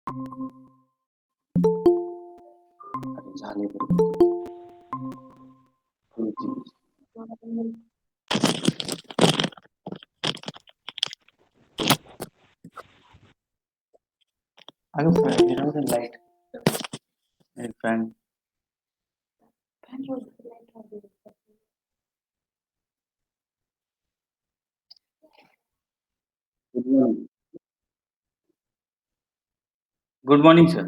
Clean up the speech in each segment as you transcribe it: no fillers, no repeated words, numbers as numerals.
अरे झाले बरोबर. अगं light fan. Good morning sir.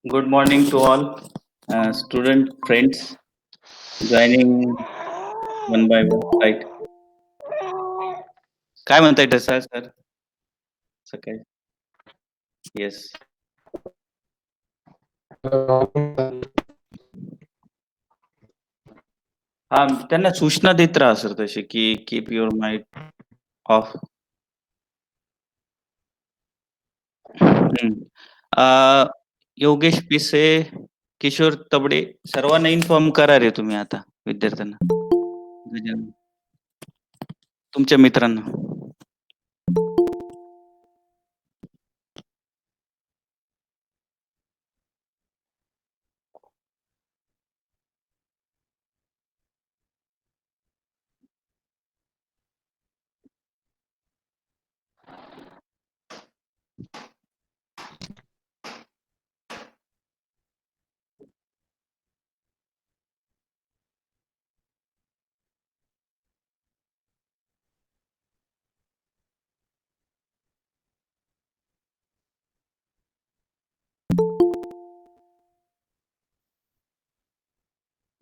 Good morning to all student friends joining one by one, right? काय म्हणताय तसा सर सकाळी? येस. हा त्यांना सूचना देत राहा सर तशी की keep your mind of. Yogesh पिसे, किशोर तबडे सर्वांना इन्फॉर्म करा रे तुम्ही आता विद्यार्थ्यांना. तुमच्या मित्रांना.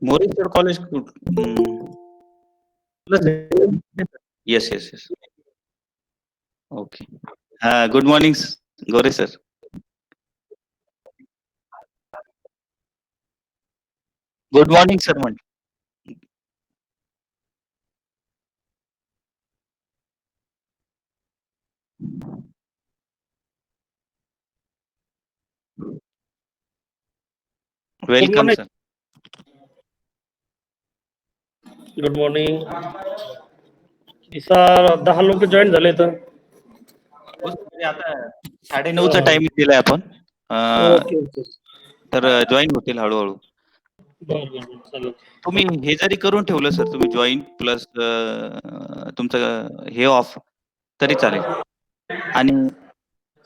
Moreshwar college. Yes yes yes. Okay. Good morning गोरे सर. गुड मॉर्निंग सर म्हण. Welcome sir. Good morning sir. 10 लोक जॉईन झाले तर आता 9:30चा टाइम दिलाय आपण. Okay okay. तर जॉईन होतील हळूहळू. बरं चालेल. तुम्ही हे जरी करून ठेवलं सर तुम्ही जॉईन प्लस तुमचं हे ऑफ तरी चालेल. आणि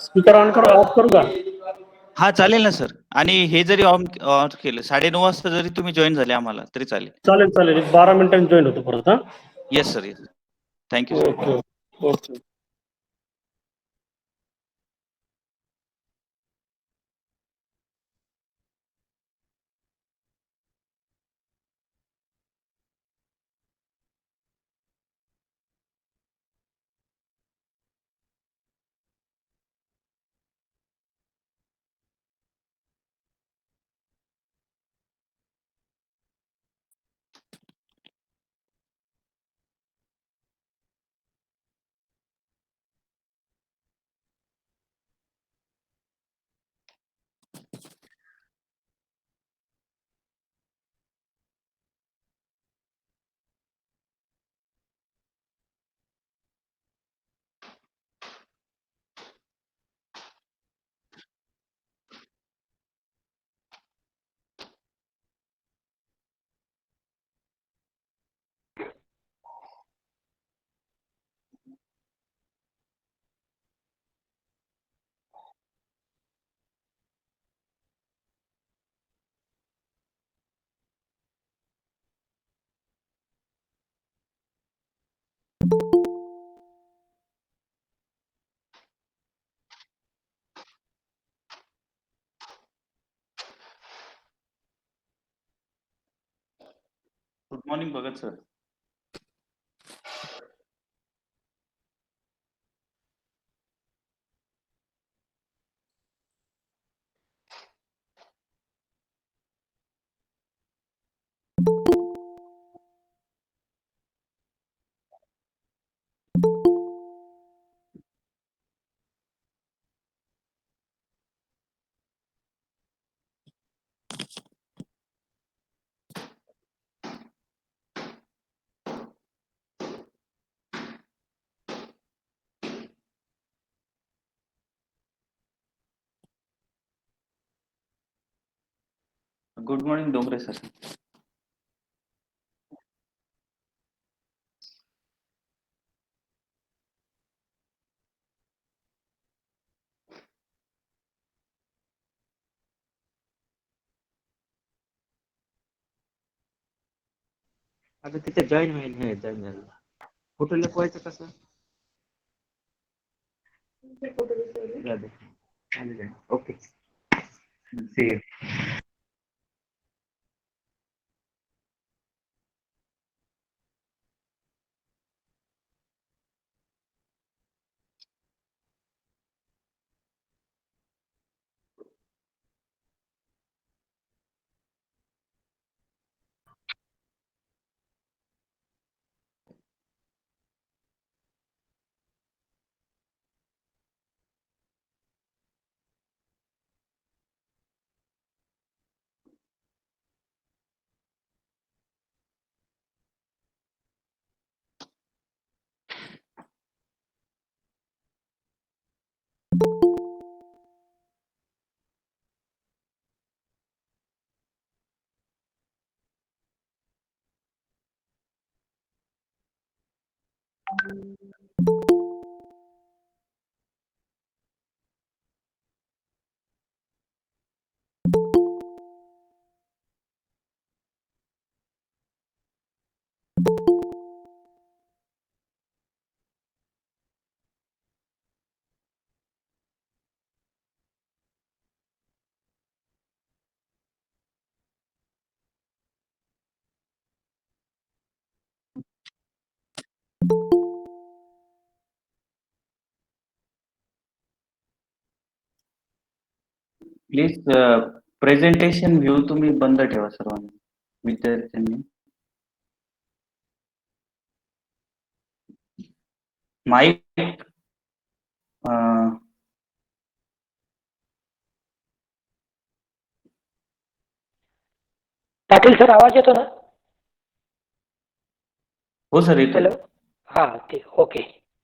स्पीकर ऑन करू ऑफ करू का? हा चालेल ना सर. आणि हे जरी ऑन ऑन केलं 9:30 वाजता जरी तुम्ही जॉईन झाले आम्हाला तरी चालेल. चालेल चालेल. 12 मिनिटांनी जॉईन होतो परत. हा yes sir yes. Thank you sir. Okay okay. Good morning Bhagat sir. Good morning Dongre sir. आता तिथे जॉईन होईल हे जॉईन झालं. फोटो लपवायचं कसं? Okay. See you. Please presentation view तुम्ही बंद ठेवा सर्वांनी, विद्यार्थ्यांनी. माईक पाटील सर आवाज येतो ना? हो सर येतो. हॅलो. हा ते ओके.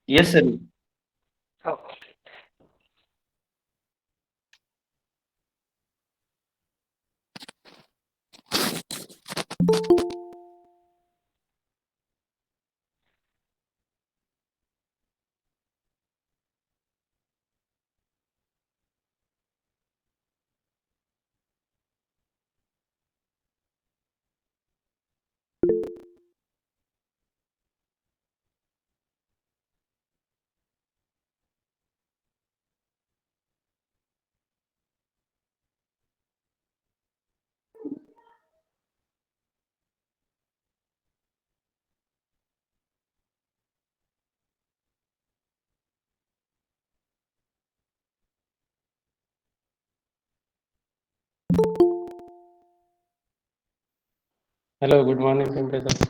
Yes sir. हो. Hello, good morning temperature.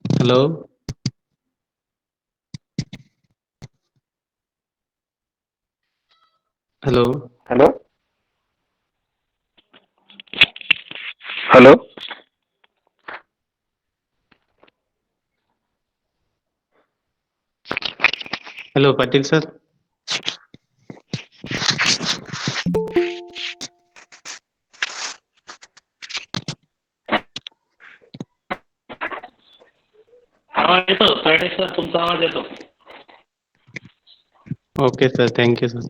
Hello. Hello. Hello. Hello. Hello Patil sir. आवाज येतो सर, तुमचा आवाज येतो. Okay sir, thank you sir.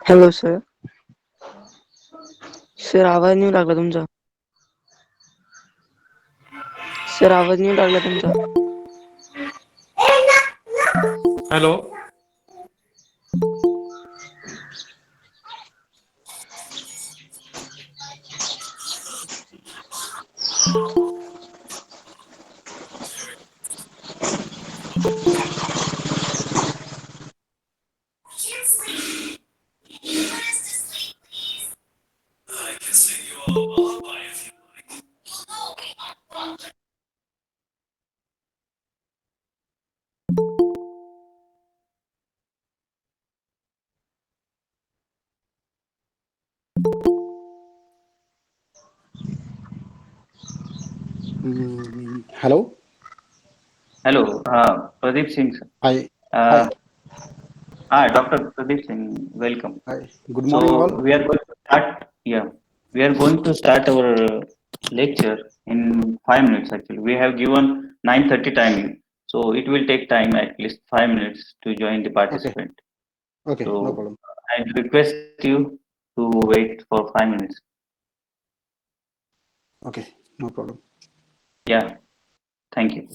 Hello sir. Sir आवाज नाही लागला तुमचा. सर आवाज नाही लागला तुमचा. Hello. Hello. Hello, Pradeep Singh, sir. Hi. Hi. Hi, Dr. Pradeep Singh. Welcome. Hi. Good So morning, all. we are going to start. Yeah, we are going to start our lecture in 5 minutes. Actually, we have given 9:30 timing, so it will take time at least 5 minutes to join the Okay. participant. Okay, no So problem. I request you to wait for 5 minutes. Okay, no problem. Yeah, thank you.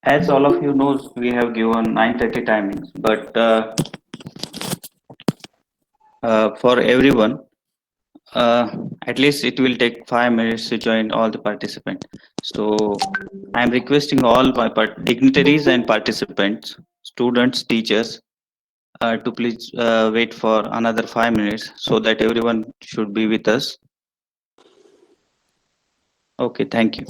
As all of you knows, we have given 9:30 timings, but for everyone, uh, at least it will take 5 minutes to join all the participants. So I am requesting all my dignitaries and participants, students, teachers, to please wait for another 5 minutes so that everyone should be with us. Okay, thank you.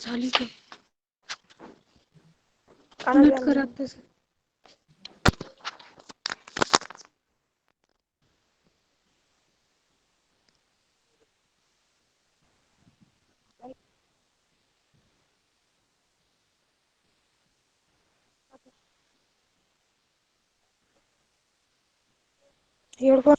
झाली की connect करा तसं headphone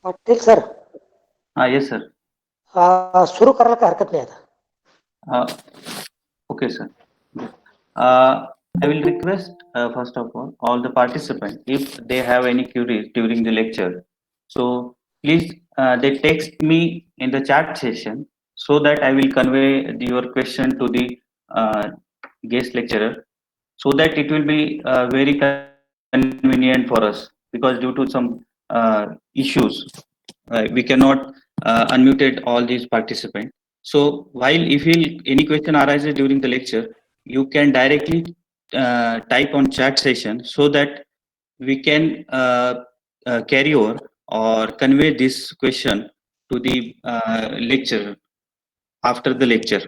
Patil sir Yes, sir. सुरू करायला काही हरकत नाही आता. Okay, sir. I will request, first of all the participants, if they have any queries during the lecture, so please they text me in the chat session so that I will convey your question to the uh, guest lecturer, so that it will be very convenient for us, because due to some issues, we cannot unmuted all these participants. So while if any question arises during the lecture, you can directly type on chat session so that we can carry over or convey this question to the lecturer after the lecture.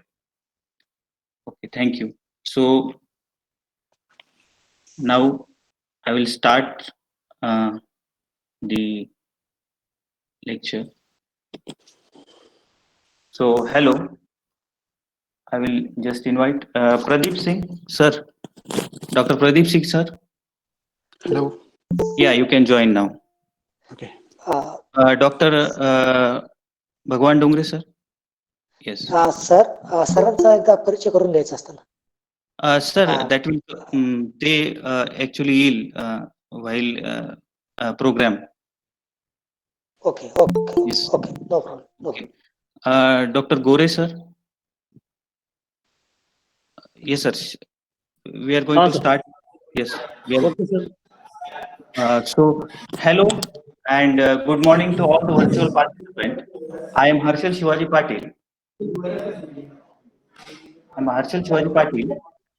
Okay, thank you. So now I will start the lecture. So hello, I will just invite Pradeep Singh, sir. Dr. Pradeep Singh, sir. Hello. Yeah, you can join now. Okay. Dr. भगवान Dongre sir. Yes. Sir सरांचा एकदा परिचय करून द्यायचा असताना. Sir, Uh, that will they actually yield while program. Okay okay Yes. Okay no problem no Okay. Dr. Gore sir. Yes, sir. We are going to sir. start. Yes. We are, Okay, sir. hello and good morning to all the virtual participants. I am Harshal Shivaji Patil. I'm Harshal Shivaji Patil,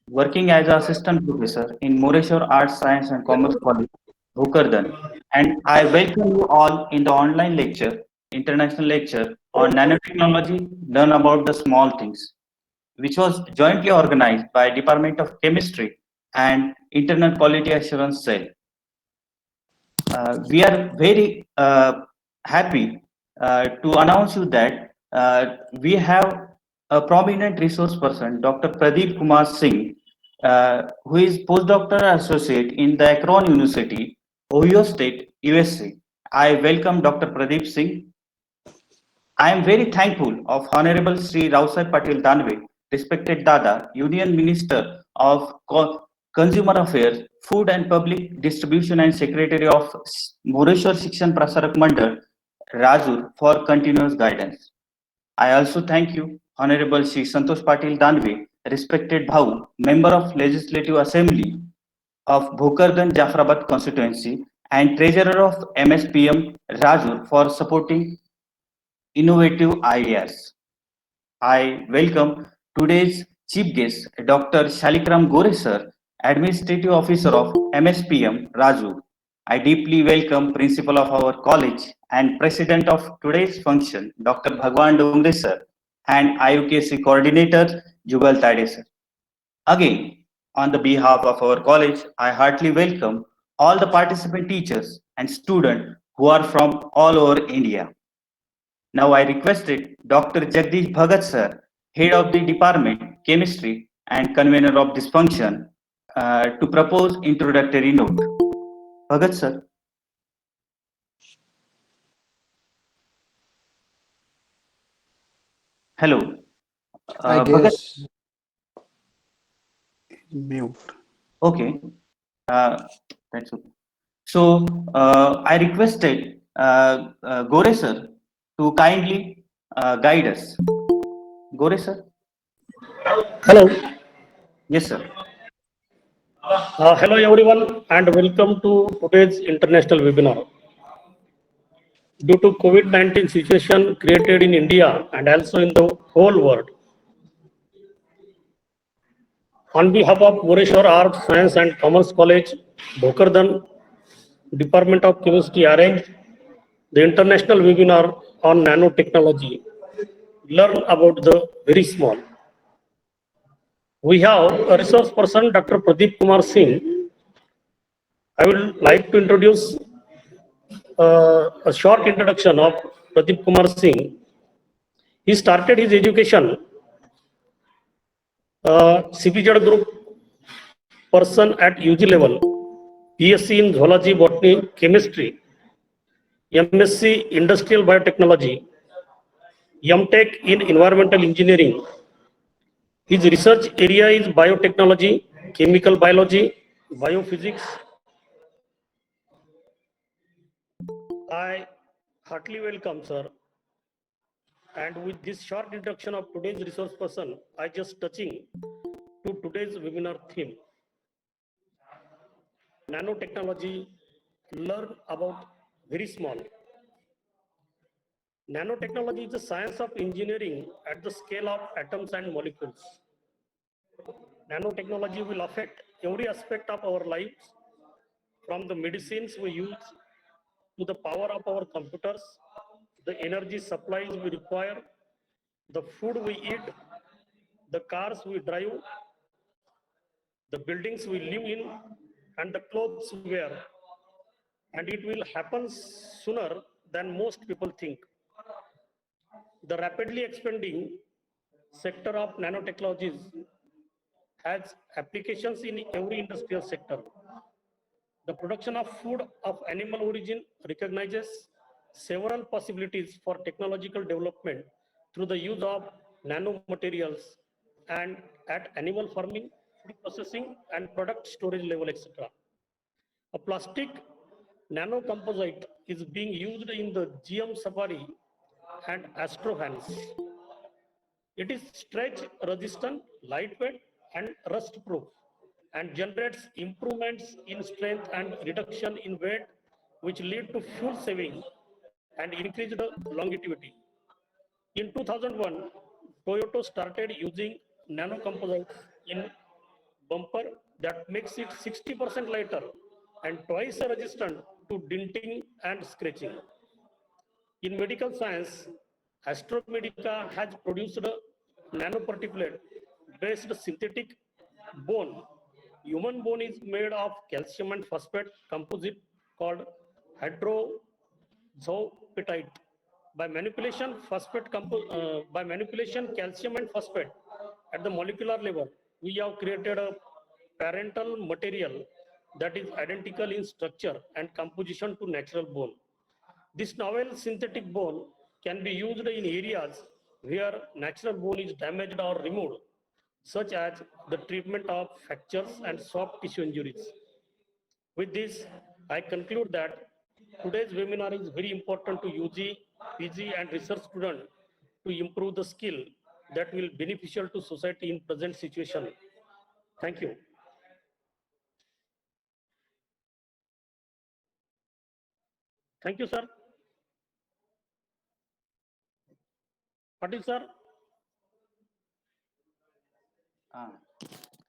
working as an assistant professor in Moreshwar Arts, Science and Commerce College, Bhukardan. And I welcome you all in the online lecture, international lecture on nanotechnology, learn about the small things, which was jointly organized by Department of Chemistry and Internal Quality Assurance Cell. We are very happy to announce you that we have a prominent resource person, Dr. Pradeep Kumar Singh, who is postdoctoral associate in the Akron University, Ohio State, USA. I welcome Dr. Pradeep Singh. I am very thankful of Honorable Sri Rausai Patil Danve, respected Dada, Union Minister of Consumer Affairs, Food and Public Distribution and Secretary of Moreshwar Shikshan Prasarak Mandal, Rajur, for continuous guidance. I also thank you, Honorable Sri Santosh Patil Danve, respected Bhau, Member of Legislative Assembly of Bhokardan Jafrabad constituency and Treasurer of MSPM Rajur for supporting innovative ideas. I welcome today's chief guest, Dr. Shalikram Gore sir, Administrative Officer of MSPM Raju. I deeply welcome Principal of our college and President of today's function, Dr. Bhagwan Dongre sir, and IUKC Coordinator Jugal Tade sir. Again, on the behalf of our college, I heartily welcome all the participant teachers and students who are from all over India. Now I requested Dr. Jagdish Bhagat sir, head of the department, chemistry and convener of this function, to propose introductory note. Bhagat sir. Hello. I Bhagat. guess mute. Okay. That's okay. So I requested Gore sir to kindly guide us. Gore sir. Hello. Yes sir. Hello, everyone, and welcome to today's international webinar. Due to COVID-19 situation created in India and also in the whole world, on behalf of Moreshwar Arts, Science and Commerce College, Bhokardan, Department of Chemistry arranged the international webinar on nanotechnology. Learn about the very small. We have a resource person, Dr. Pradeep Kumar Singh. I would like to introduce a short introduction of Pradeep Kumar Singh. He started his education CPZ group person at UG level, BSc in zoology, botany, chemistry, MSc industrial biotechnology, MTech in environmental engineering. His research area is biotechnology, chemical biology, biophysics. I heartily welcome, sir. And with this short introduction of today's resource person, I just touching to today's webinar theme. Nanotechnology, learn about very small. Nanotechnology is the science of engineering at the scale of atoms and molecules. Nanotechnology will affect every aspect of our lives, from the medicines we use to the power of our computers, the energy supplies we require, the food we eat, the cars we drive, the buildings we live in, and the clothes we wear. And it will happen sooner than most people think. The rapidly expanding sector of nanotechnologies has applications in every industrial sector. The production of food of animal origin recognizes several possibilities for technological development through the use of nanomaterials and at animal farming, food processing, and product storage level, etc. A plastic nanocomposite is being used in the GM Safari and Astro fans. It is stretch resistant, lightweight, and rust proof, and generates improvements in strength and reduction in weight, which lead to fuel saving and increased longevity. In 2001, Toyota started using nanocomposites in bumper that makes it 60% lighter and twice resistant to denting and scratching. In medical science, AstraZeneca has produced a nanoparticulate based synthetic bone. Human bone is made of calcium and phosphate composite called hydroxyapatite. By manipulation calcium and phosphate at the molecular level, we have created a parental material that is identical in structure and composition to natural bone. This novel synthetic bone can be used in areas where natural bone is damaged or removed, such as the treatment of fractures and soft tissue injuries. With this, I conclude that today's webinar is very important to UG, PG and research students to improve the skill that will beneficial to society in present situation. Thank you. Thank you, sir. Patil, sir.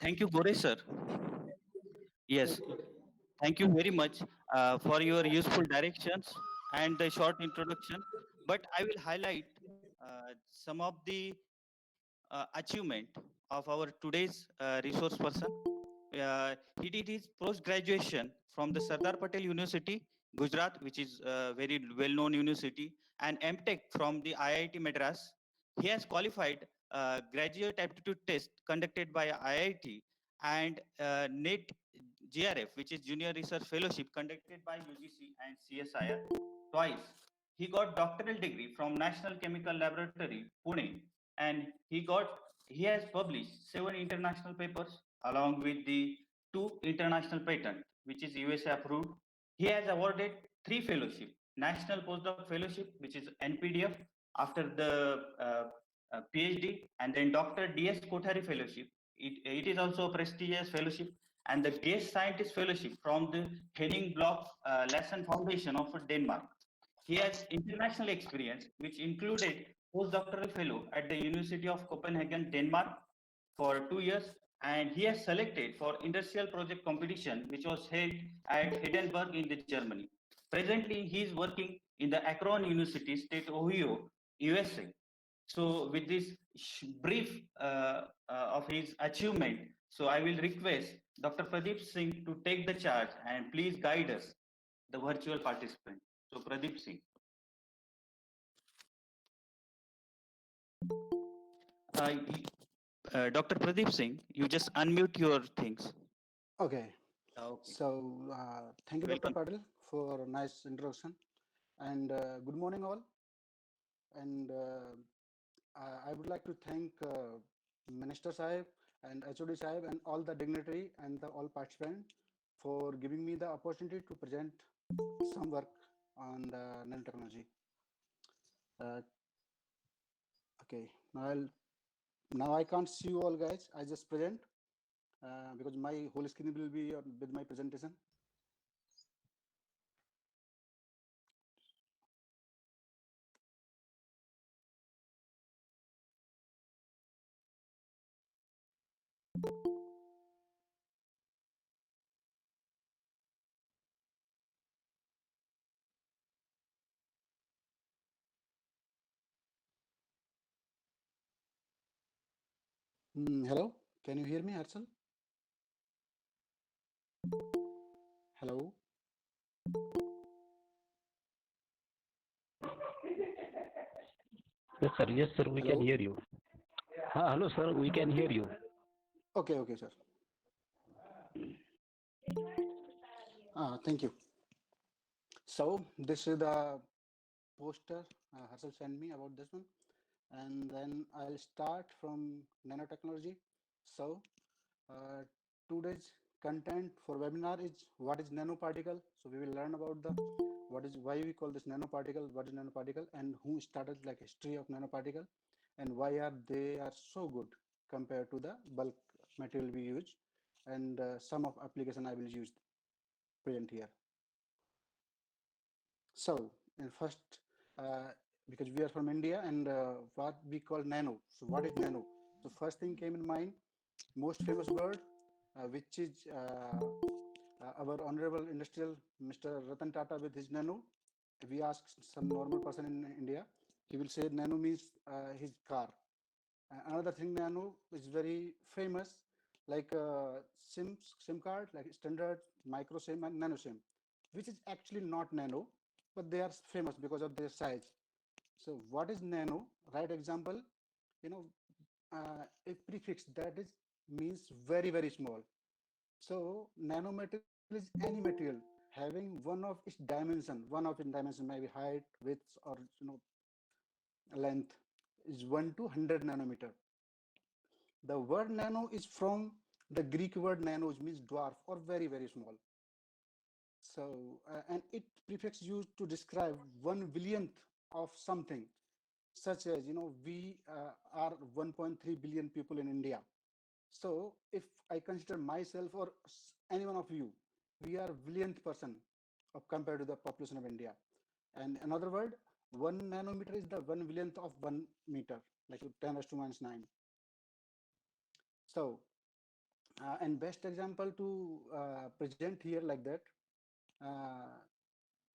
Thank you, Boris, sir. Yes, thank you very much for your useful directions and the short introduction. But I will highlight some of the achievement of our today's resource person. He did his post-graduation from the Sardar Patel University, Gujarat, which is a very well-known university, and MTech from the IIT Madras. He has qualified graduate aptitude test conducted by IIT and NET GRF, which is Junior Research Fellowship conducted by UGC and CSIR twice. He got doctoral degree from National Chemical Laboratory, Pune, and he has published 7 international papers along with the 2 international patent, which is USA approved. He has awarded 3 fellowship: National Postdoc Fellowship, which is NPDF after the PhD, and then Dr. DS Kothari Fellowship. It is also a prestigious fellowship, and the Guest Scientist Fellowship from the Henning Block Lassen Foundation of Denmark. He has international experience, which included postdoctoral fellow at the University of Copenhagen, Denmark, for 2 years, and he has selected for industrial project competition, which was held at Heidelberg in the Germany. Presently, he is working in the Akron University, State Ohio, USA. So, with this brief of his achievement, so I will request Dr. Pradeep Singh to take the charge and please guide us, the virtual participant. So, Pradeep Singh. Uh, Dr. Pradeep Singh, you just unmute your things. Okay. Okay. So thank you, Dr. Welcome. Patil, for a nice introduction. And good morning, all. And I would like to thank Minister Sahib and HOD Sahib and all the dignitary and all participants for giving me the opportunity to present some work on the nanotechnology. Okay, now I can't see you all, guys. I just present because my whole screen will be with my presentation. Hello, can you hear me, Harshal? Hello. Yes, sir, we can Hello. hear you. Hello, sir, we can hear you. Okay, sir. Thank you. So this is the poster Harshal sent me about this one, and then I'll start from nanotechnology. So uh, today's content for webinar is what is nanoparticle. So we will learn about the what is why we call this nanoparticle, what is nanoparticle, and who started like history of nanoparticle, and why are they are so good compared to the bulk material we use, and some of application I will use present here. So in first, uh, because we are from India, and what we call nano. So what is nano? So first thing came in mind, most famous word, which is our honorable industrial Mr. Ratan Tata with his nano. If we ask some normal person in India, he will say nano means his car. Another thing, nano is very famous, like SIM card, like standard, micro SIM, and nano SIM, which is actually not nano, but they are famous because of their size. So what is nano? Right example, you know, a prefix that is means very very small. So nanomaterial is any material having one of its dimension maybe height, width, or length is 1 to 100 nanometer. The word nano is from the Greek word nanos, means dwarf or very very small. So and it prefix used to describe 1 billionth of something, such as we are 1.3 billion people in India. So if I consider myself or any one of you, we are billionth person of compared to the population of India. And another word, 1 nanometer is the 1 billionth of 1 meter, like 10 raised to minus 9. So and best example to present here like that, uh,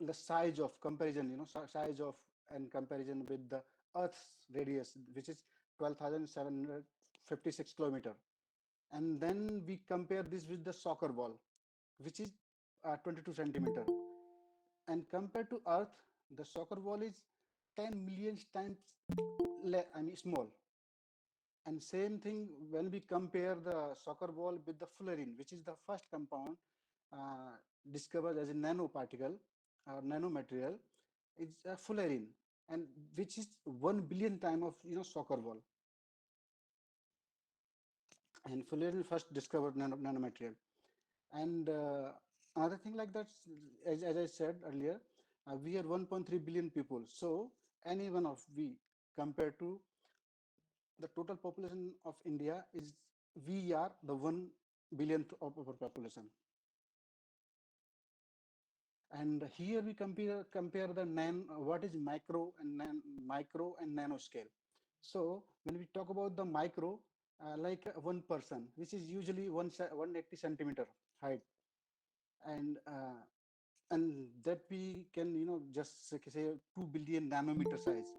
the size of comparison, size of and comparison with the Earth's radius, which is 12,756 kilometer. And then we compare this with the soccer ball, which is 22 centimeter. And compared to Earth, the soccer ball is 10 million times small. And same thing when we compare the soccer ball with the fullerene, which is the first compound uh, discovered as a nanoparticle or nanomaterial, it's a fullerene, and which is 1 billion time of soccer ball. And fullerene first discovered nanomaterial. And another thing like that, as I said earlier, we are 1.3 billion people. So any one of we compared to the total population of India is we are the 1 billionth of our population. And here we compare the what is micro and nano scale. So when we talk about the micro, like one person, which is usually 180 centimeter height, and that we can just say 2 billion nanometer size.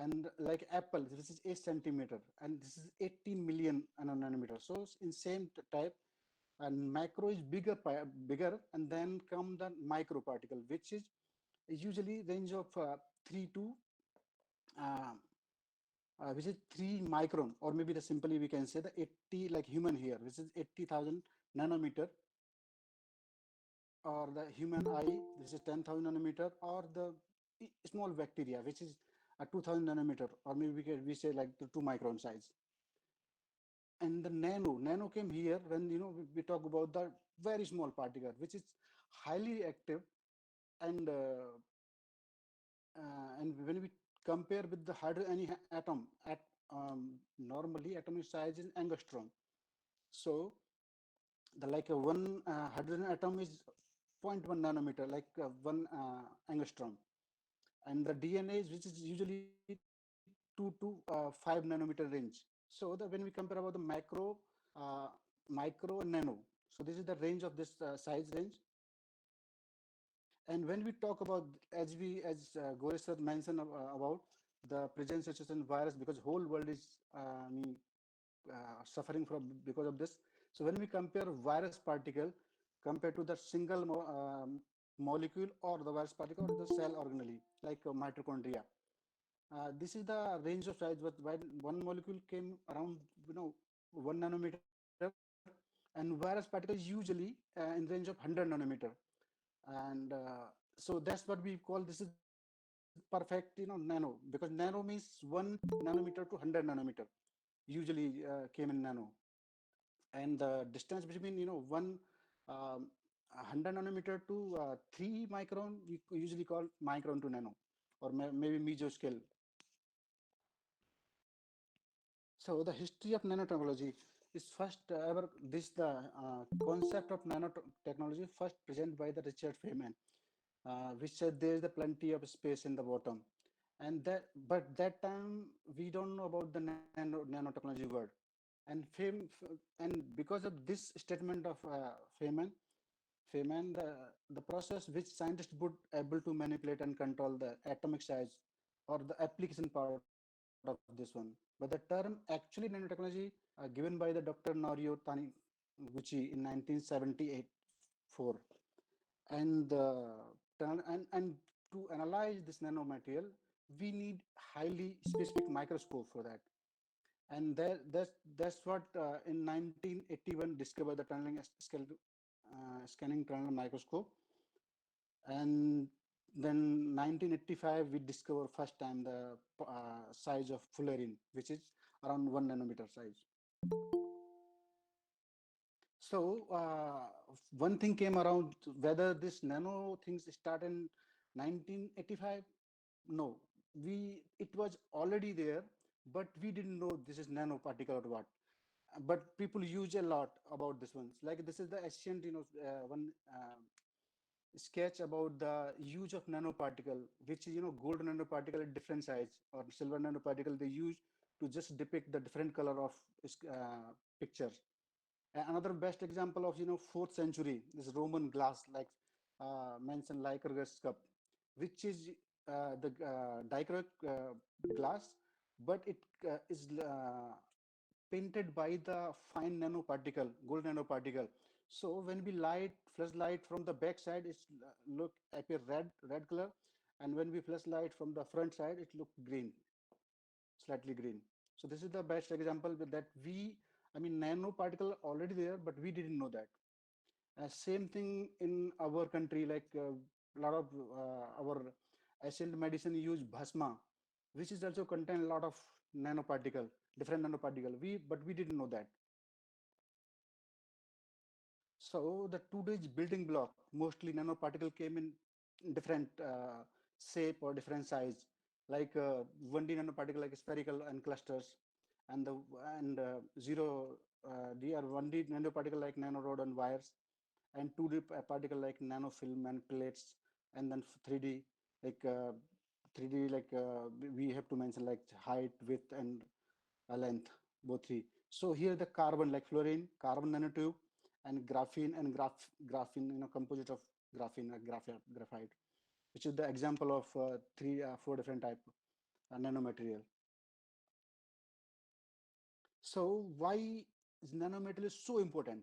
And like apple, this is 8 centimeter, and this is 18 million nanometer. So in same type, and macro is bigger, and then come the micro particle, which is usually range of 3 to uh, which is 3 micron, or maybe the simply we can say the 80, like human hair, which is 80,000 nanometer, or the human eye, which is 10,000 nanometer, or the small bacteria, which is a 2,000 nanometer, or maybe we say like the 2 micron size. And the nano came here when we talk about the very small particle, which is highly active, and when we compare with the any atom at normally atomic size is angstrom. So the like a one hydrogen atom is zero point 0.1 nanometer, like 1 angstrom, and the DNA is, which is usually 2 to 5 nanometer range. So when we compare about the uh, micro and nano, so this is the range of this size range. And when we talk about, as Goresh sir mentioned about the present situation virus, because whole world is suffering from because of this. So when we compare virus particle compared to the single molecule or the virus particle or the cell organelle, like mitochondria, this is the range of size. But one molecule came around 1 nanometer, and virus particle is usually in range of 100 nanometer. And so that's what we call, this is the range of size. perfect, nano, because nano means 1 nanometer to 100 nanometer usually came in nano. And the distance between, one um, 100 nanometer to 3 micron, we usually call micron to nano, or maybe mesoscale. So the history of nanotechnology is first ever this the concept of nanotechnology first presented by the Richard Feynman, which said there is a plenty of space in the bottom, and but that time we don't know about the nanotechnology word, and and because of this statement of Feynman, the process which scientists would able to manipulate and control the atomic size or the application part of this one. But the term actually nanotechnology given by the Dr. Norio Taniguchi in 1978 4. And and to analyze this nanomaterial, we need highly specific microscope for that. And that's what in 1981 discovered the scanning tunneling microscope. And then 1985 we discover first time the size of fullerene, which is around 1 nanometer size. So one thing came around, whether this nano things start in 1985. No, it was already there, but we didn't know this is nanoparticle or what. But people use a lot about this one. Like this is the ancient, one sketch about the use of nanoparticle, which is gold nanoparticle at different size, or silver nanoparticle they use to just depict the different color of pictures. Another best example of 4th century is Roman glass, like mentioned Lycurgus cup, which is the dichroic glass, but it is painted by the fine nanoparticle, gold nanoparticle. So when we flash light from the back side, it's look appear red color, and when we flash light from the front side, it look green, slightly green. So this is the best example with that I mean, nanoparticle already there, but we didn't know that. Same thing in our country, like a lot of our ancient medicine use bhasma, which is also contain a lot of nanoparticle, different nanoparticle. But we didn't know that. So the today's building block, mostly nanoparticle came in different shape or different size, like 1D nanoparticle like spherical and clusters, and the and zero D or 1D nanoparticle like nanorod and wires, and 2D particle like nanofilm and plates, and then 3D like 3D like we have to mention like height, width, and length, both three. So here the carbon like fluorine, carbon nanotube, and graphene and graphene, composite of graphene, graphite, which is the example of four different type nanomaterial. So why is nanomaterial so important?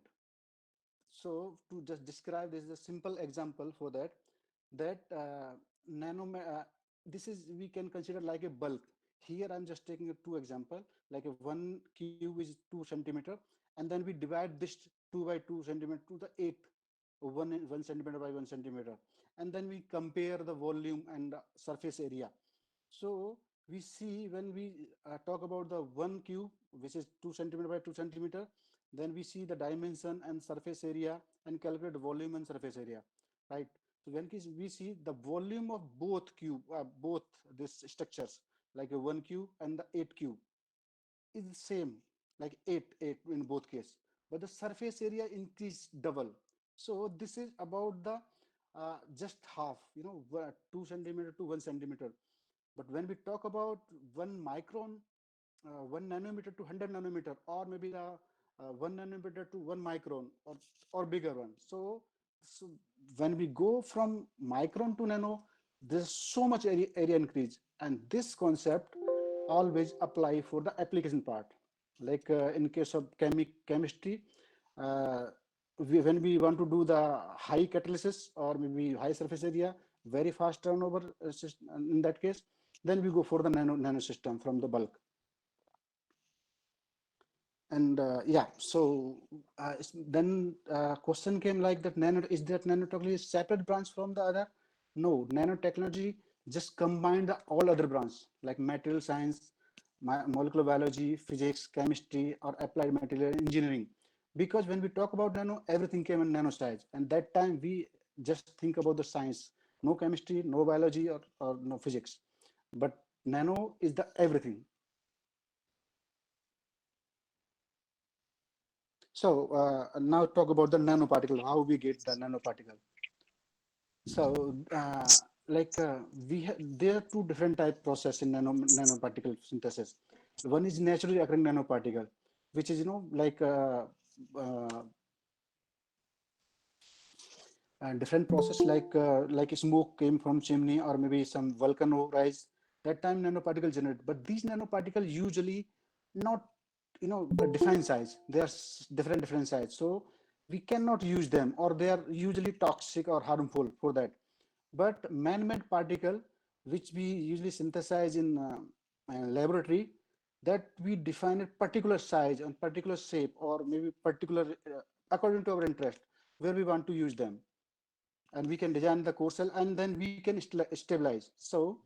So to just describe, this is a simple example for that. That this is, we can consider like a bulk. Here I'm just taking a two example, like a 1 cube is 2 centimeter, and then we divide this 2 by 2 centimeter to the eighth, 1 centimeter by 1 centimeter, and then we compare the volume and the surface area. So we see when we talk about the 1 cube, which is 2 centimeter by 2 centimeter, then we see the dimension and surface area and calculate volume and surface area, right? So when we see the volume of both these structures, like a 1 cube and the 8 cube, is the same, like eight in both case, but the surface area increased double. So this is about the just half, 2 centimeter to 1 centimeter. But when we talk about 1 micron, 1 nanometer to 100 nanometer, or maybe the 1 nanometer to 1 micron, or bigger one. So when we go from micron to nano, there's so much area increase, and this concept always apply for the application part. Like in case of chemistry, uh, when we want to do the high catalysis or maybe high surface area, very fast turnover in that case, then we go for the nano system from the bulk. And yeah, so then question came like that, is that nanotechnology separate branch from the other? No, nanotechnology just combine the all other branches like material science, molecular biology, physics, chemistry, or applied material engineering. Because when we talk about nano, everything came in nano size, and that time we just think about the science, no chemistry, no biology, or no physics, but nano is the everything. So now talk about the nanoparticle, how we get the nanoparticle. So there are two different type process in nanoparticle synthesis. One is naturally occurring nanoparticle, which is uh, different process like smoke came from chimney or maybe some volcano rise. That time nanoparticle generate, but these nanoparticles usually not a defined size. They are different size, so we cannot use them, or they are usually toxic or harmful for that. But man-made particle, which we usually synthesize in laboratory, that we define a particular size and particular shape, or maybe particular according to our interest, where we want to use them, and we can design the core cell, and then we can stabilize. So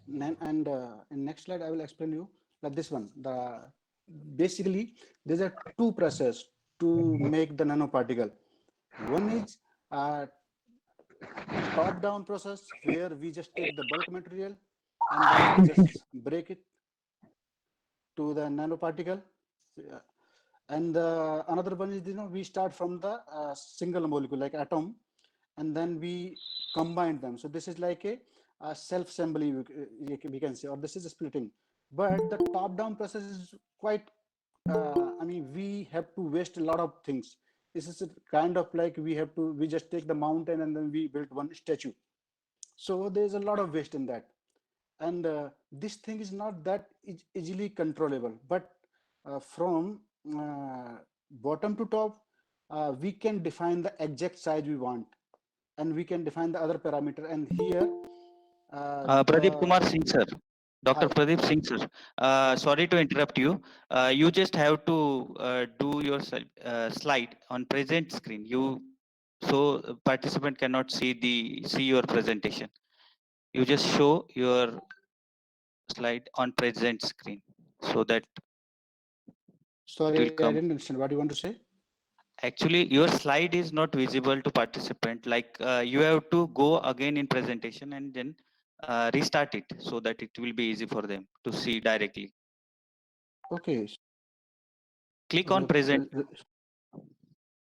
in next slide I will explain you like this one. Basically there are two process to make the nanoparticle. One is top down process, where we just take the bulk material and then we just break it to the nanoparticle. Uh, and another one is, we start from the single molecule like atom, and then we combine them. So this is like a self assembly, we can say, or this is a splitting. But the top down process is quite I mean, we have to waste a lot of things. This is a kind of like we just take the mountain and then we build one statue. So there's a lot of waste in that. And this thing is not that easily controllable, but from bottom to top, we can define the exact size we want, and we can define the other parameter. And here Pradeep the Kumar Singh sir, Dr. hi. Pradeep Singh sir. Sorry to interrupt you. You just have to do your slide on present screen. So participant cannot see your presentation. You just show your slide on present screen so that it will Sorry, I come. didn't understand what you want to say. Actually, your slide is not visible to participant. Like you have to go again in presentation and then restart it so that it will be easy for them to see directly. Okay. Click on present.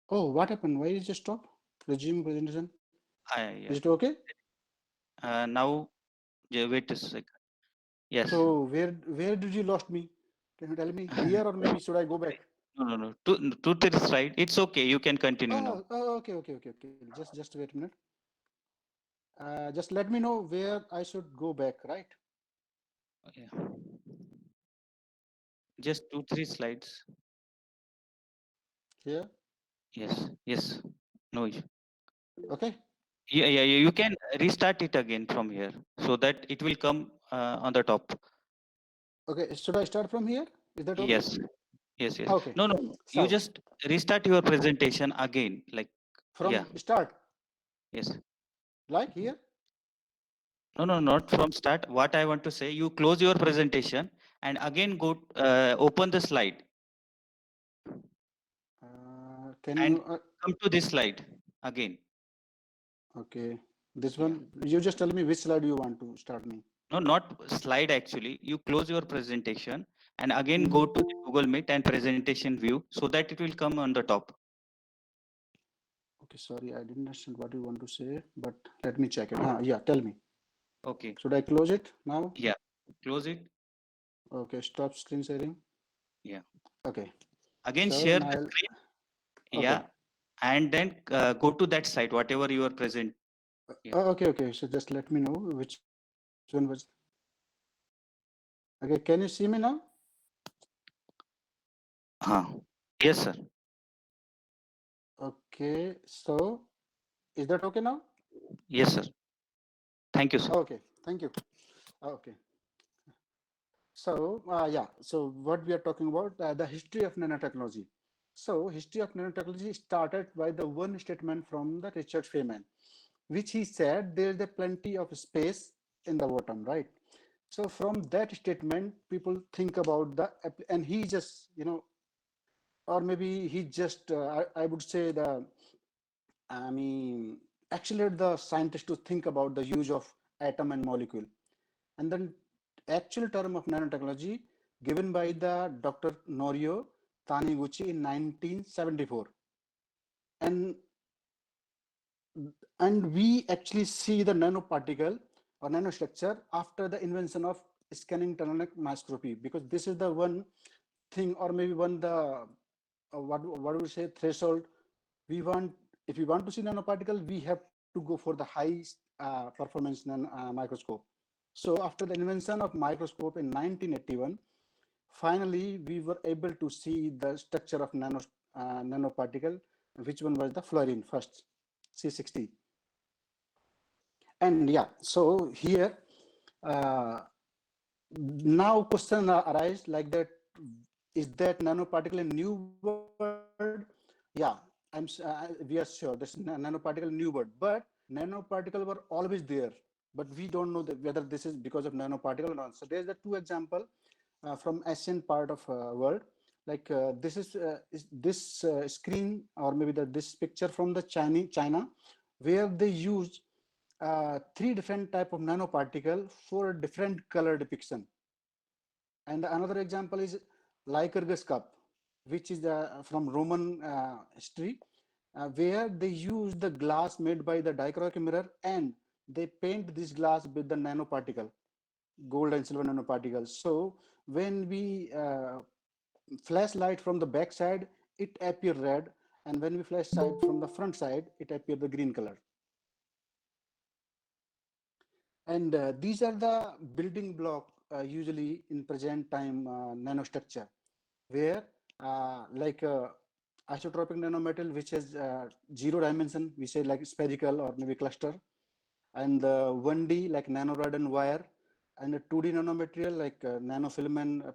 Oh, what happened? Why is it stop? Resume presentation. Is Yeah. it okay? Now, wait a second. Yes. So where did you lost me? Can you tell me here, or maybe should I go back? No. To the slide. It's okay. You can continue now. Okay. Just wait a minute. Just let me know where I should go back, right? Yeah. Just 2-3 slides. Here. Yes. No issue. Okay. Yeah. You can restart it again from here so that it will come on the top. Okay. Should I start from here? Is that okay? Yes. Okay. No. You So just restart your presentation again. Like, from yeah. start, Yes. like here. No, not from start. What I want to say, you close your presentation and again go open the slide Can and you? come to this slide again. Okay. This Yeah. one. You just tell me which slide you want to start me. No, not slide actually. You close your presentation and again Hmm. go to the Google Meet and presentation view so that it will come on the top. Okay. Sorry, I didn't understand what you want to say, but let me check it. Yeah. Tell me. Okay. Should I close it now? Yeah. Close it. Okay. Stop screen sharing. Yeah. Okay. Again, So share now the screen. okay. Yeah. And then go to that site, whatever you are present. Yeah. Okay. So just let me know which one was. Okay. Can you see me now? Huh. Yes, sir. Okay. So is that okay now? Yes, sir. Thank you, sir. Okay. Thank you. Okay. So yeah. So what we are talking about, the history of nanotechnology. So history of nanotechnology started by the one statement from the Richard Feynman, which he said there is a plenty of space in the bottom, right? So from that statement, people think about and he just, or maybe he just, I would say I mean, accelerate the scientist to think about the use of atom and molecule. And then actual term of nanotechnology given by the Dr. Norio Taniguchi in 1974. And we actually see the nanoparticle or nanostructure after the invention of scanning tunneling microscopy, because this is the one thing, or maybe one the what do we say, threshold we want. If we want to see nanoparticle, we have to go for the high performance microscope. So after the invention of microscope in 1981, finally we were able to see the structure of nanoparticle, which one was the fluorine first, C60. And yeah, so here uh, now question arise like that: is that nanoparticle a new word? Yeah, we are sure this nanoparticle new word, but nanoparticle were always there, but we don't know that whether this is because of nanoparticle or not. So there's the two example from Asian part of world. Like is this screen, or maybe this picture from the China, where they use three different type of nanoparticle for different color depiction. And another example is Lycurgus cup, which is from Roman history, where they use the glass made by the dichroic mirror, and they paint this glass with the nanoparticle, gold and silver nanoparticles. So when we flash light from the back side, it appear red, and when we flash light from the front side, it appear the green color. And these are the building block usually in present time nanostructure, where like isotropic nanometal, which has zero dimension, we say like spherical or maybe cluster, and 1D like nanorod and wire, and a 2D nanomaterial like nanofilament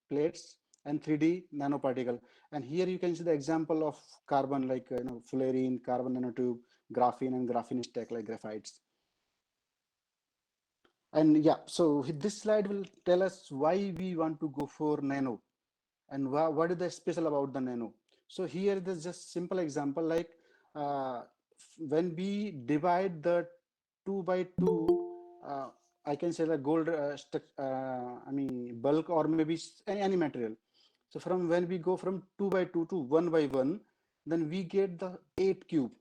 plates, and 3D nanoparticle. And here you can see the example of carbon, like fullerene, carbon nanotube, graphene, and graphene stack like graphites. And yeah, so this slide will tell us why we want to go for nano, and what is the special about the nano. So here there's just simple example, like uh, when we divide the 2 by 2, uh, I can say the gold I mean bulk, or maybe any material. So from when we go from 2 by 2 to 1 by 1, then we get the 8 cube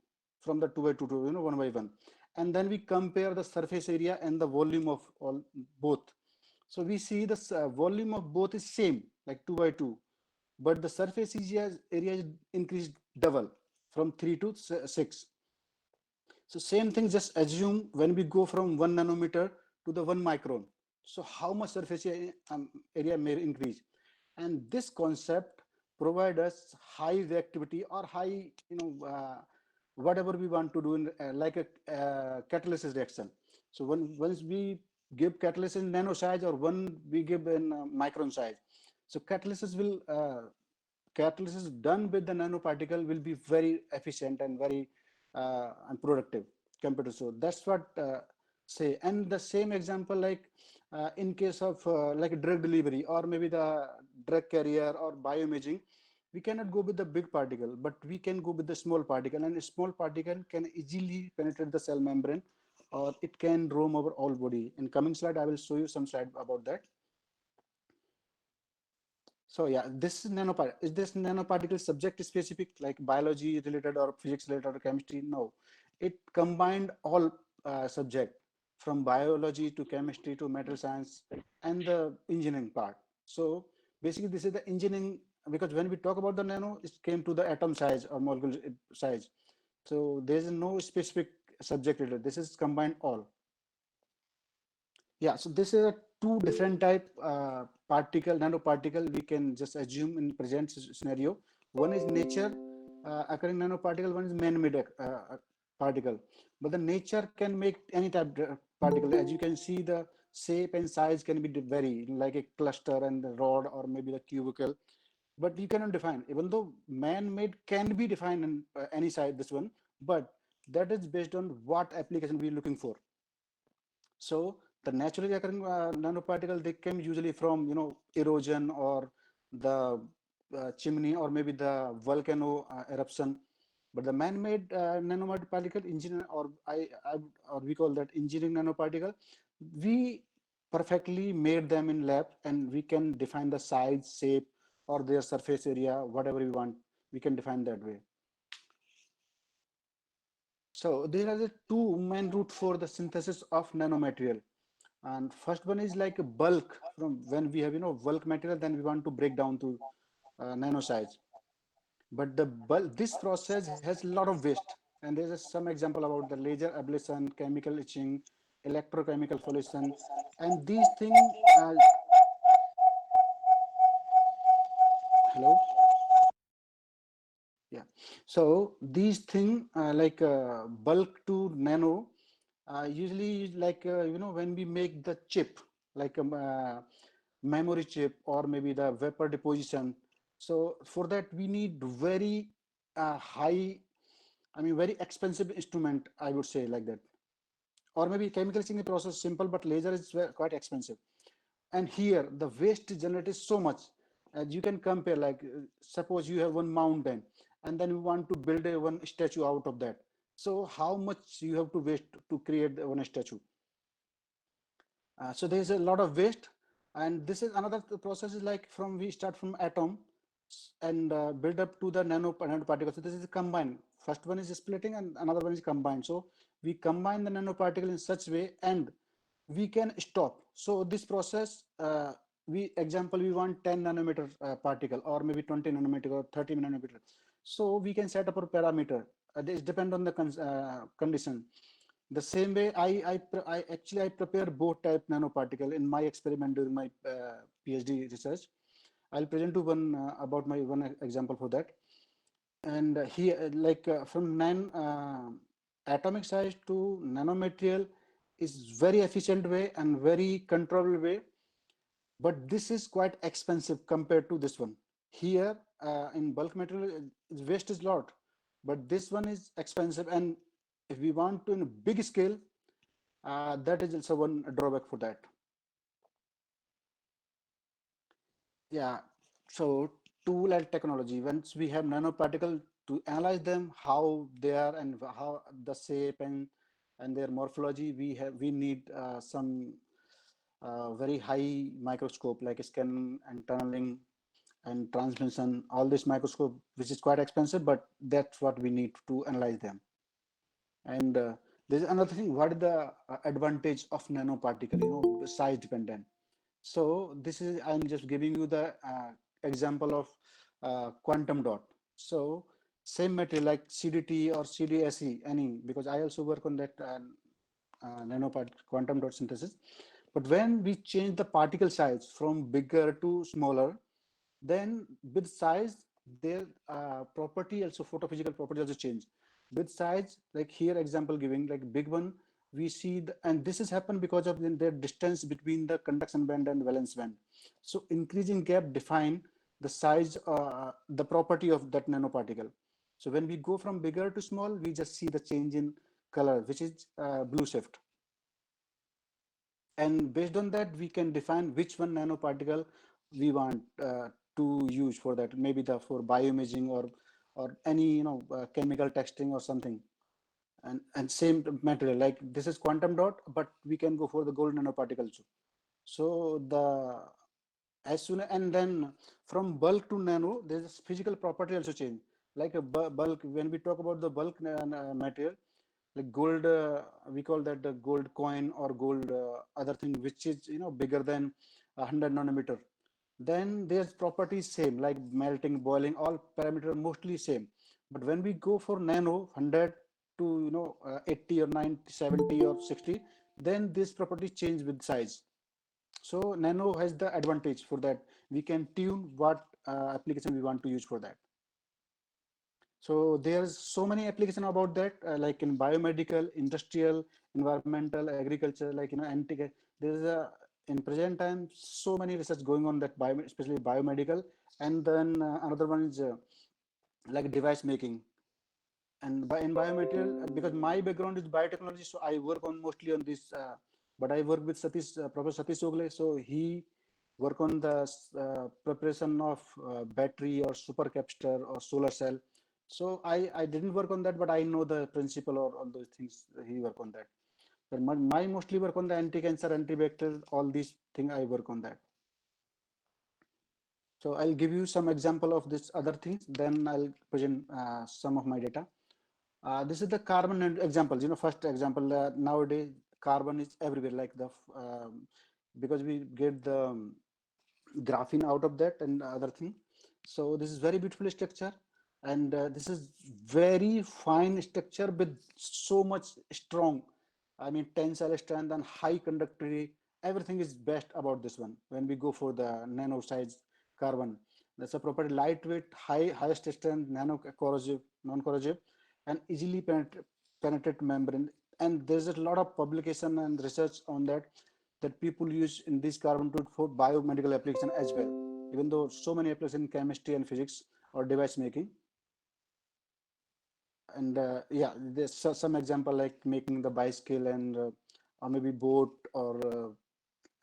from the 2 by 2 to 1 by 1. And then we compare the surface area and the volume of all both. So we see the volume of both is same, like 2 by 2, but the surface area is increased double, from 3 to 6. So same thing, just assume when we go from 1 nanometer to the 1 micron. So how much surface area may increase? And this concept provide us high reactivity, or high, whatever we want to do in like a catalysis reaction. So once we give catalysis in nano size, or one we give in micron size, so catalysis done with the nanoparticle will be very efficient and very and productive compared to. So that's what say. And the same example, like in case of like drug delivery, or maybe the drug carrier or bioimaging, we cannot go with the big particle, but we can go with the small particle, and a small particle can easily penetrate the cell membrane, or it can roam over all body. In coming slide, I will show you some slide about that. So yeah, this nanoparticle, is this nanoparticle subject specific, like biology related or physics related or chemistry? No, it combined all subject, from biology to chemistry to material science and the engineering part. So basically this is the engineering, because when we talk about the nano, it came to the atom size or molecule size. So there is no specific subject related. This is combined all. Yeah, so this is a two different type nanoparticle we can just assume in present scenario. One is nature occurring nanoparticle, one is man-made particle. But the nature can make any type of particle. As you can see, the shape and size can be vary, like a cluster and the rod, or maybe the cubicle. But you cannot define, even though man-made can be defined in any size, this one, but that is based on what application we're looking for. So the naturally occurring nanoparticle, they come usually from, erosion or the chimney or maybe the volcano eruption. But the man-made nanoparticle engineer, or we call that engineering nanoparticle, we perfectly made them in lab, and we can define the size, shape, or their surface area, whatever we want. We can define that way. So there are the two main route for the synthesis of nanomaterial. And first one is like a bulk. From when we have, bulk material, then we want to break down to nano size. But this process has a lot of waste. And there's some example about the laser ablation, chemical etching, electrochemical pollution, and these things. Hello. Yeah. So these things like bulk to nano, usually like when we make the chip, like a memory chip or maybe the vapor deposition. So for that we need very high, I mean very expensive instrument, I would say, like that. Or maybe chemical etching process simple, but laser is quite expensive. And here the waste generated so much. As you can compare, like suppose you have one mountain and then you want to build a one statue out of that. So how much you have to waste to create one statue? So there's a lot of waste. And this is another process, is like from we start from atom and build up to the nanoparticle. So this is combined. First one is splitting and another one is combined. So we combine the nanoparticle in such way, and we can stop. So this process, we want 10 nanometer particle, or maybe 20 nanometer or 30 nanometer. So we can set up a parameter. This depend on the condition. The same way, I prepare both type nanoparticle in my experiment during my PhD research. I'll present you one about my one example for that. And here, like from atomic size to nanomaterial is very efficient way and very controllable way. But this is quite expensive compared to this one. Here in bulk material, waste is lot, but this one is expensive. And if we want to in a big scale, that is also one drawback for that. Yeah. So tool and technology. Once we have nanoparticle, to analyze them, how they are and how the shape and their morphology, we need some very high microscope like scan and tunneling and transmission. All this microscope, which is quite expensive, but that's what we need to analyze them. And there's another thing. What is the advantage of nanoparticle? Size dependent. So this is, I'm just giving you the example of quantum dot. So same material like CDT or CDSE, any, because I also work on that quantum dot synthesis. But when we change the particle size from bigger to smaller, then with size, their property also, photophysical property also change. With size, like here example giving, like big one, we see and this has happened because of their distance between the conduction band and valence band. So increasing gap define the size, the property of that nanoparticle. So when we go from bigger to small, we just see the change in color, which is blue shift. And based on that, we can define which one nanoparticle we want to use for that. Maybe the for bioimaging or any chemical testing or something. And same material, like this is quantum dot, but we can go for the gold nanoparticle too. So as soon and then from bulk to nano, there's physical property also change. Like a bulk, when we talk about the bulk material, like gold, we call that the gold coin or gold other thing, which is bigger than 100 nanometer. Then there's properties same, like melting, boiling, all parameter mostly same. But when we go for nano 100 to 80 or 90, 70 or 60, then this property change with size. So nano has the advantage for that. We can tune what application we want to use for that. So there's so many application about that, like in biomedical, industrial, environmental, agriculture, like anti. There's a in present time so many research going on that especially biomedical, and then another one is like device making. And in biomaterial, because my background is biotechnology, so I work on mostly on this but I work with Satish, Professor Satish Ogle. So he work on the preparation of battery or supercapacitor or solar cell. So I didn't work on that, but I know the principle or all those things. He work on that. But my mostly work on the anti-cancer, antibacterial, all these things I work on that. So I'll give you some example of this other things. Then I'll present some of my data. This is the carbon examples. First example, nowadays carbon is everywhere, like the because we get the graphene out of that and other thing. So this is very beautiful structure, and this is very fine structure with so much strong, I mean, tensile strength and high conductivity. Everything is best about this one when we go for the nano size carbon. That's a property lightweight, highest strength, nano corrosive, non-corrosive, and easily penetrate membrane. And there's a lot of publication and research on that people use in this carbon tube for biomedical application as well, even though so many applications in chemistry and physics or device making. And yeah, there's some example like making the bicycle and or maybe boat or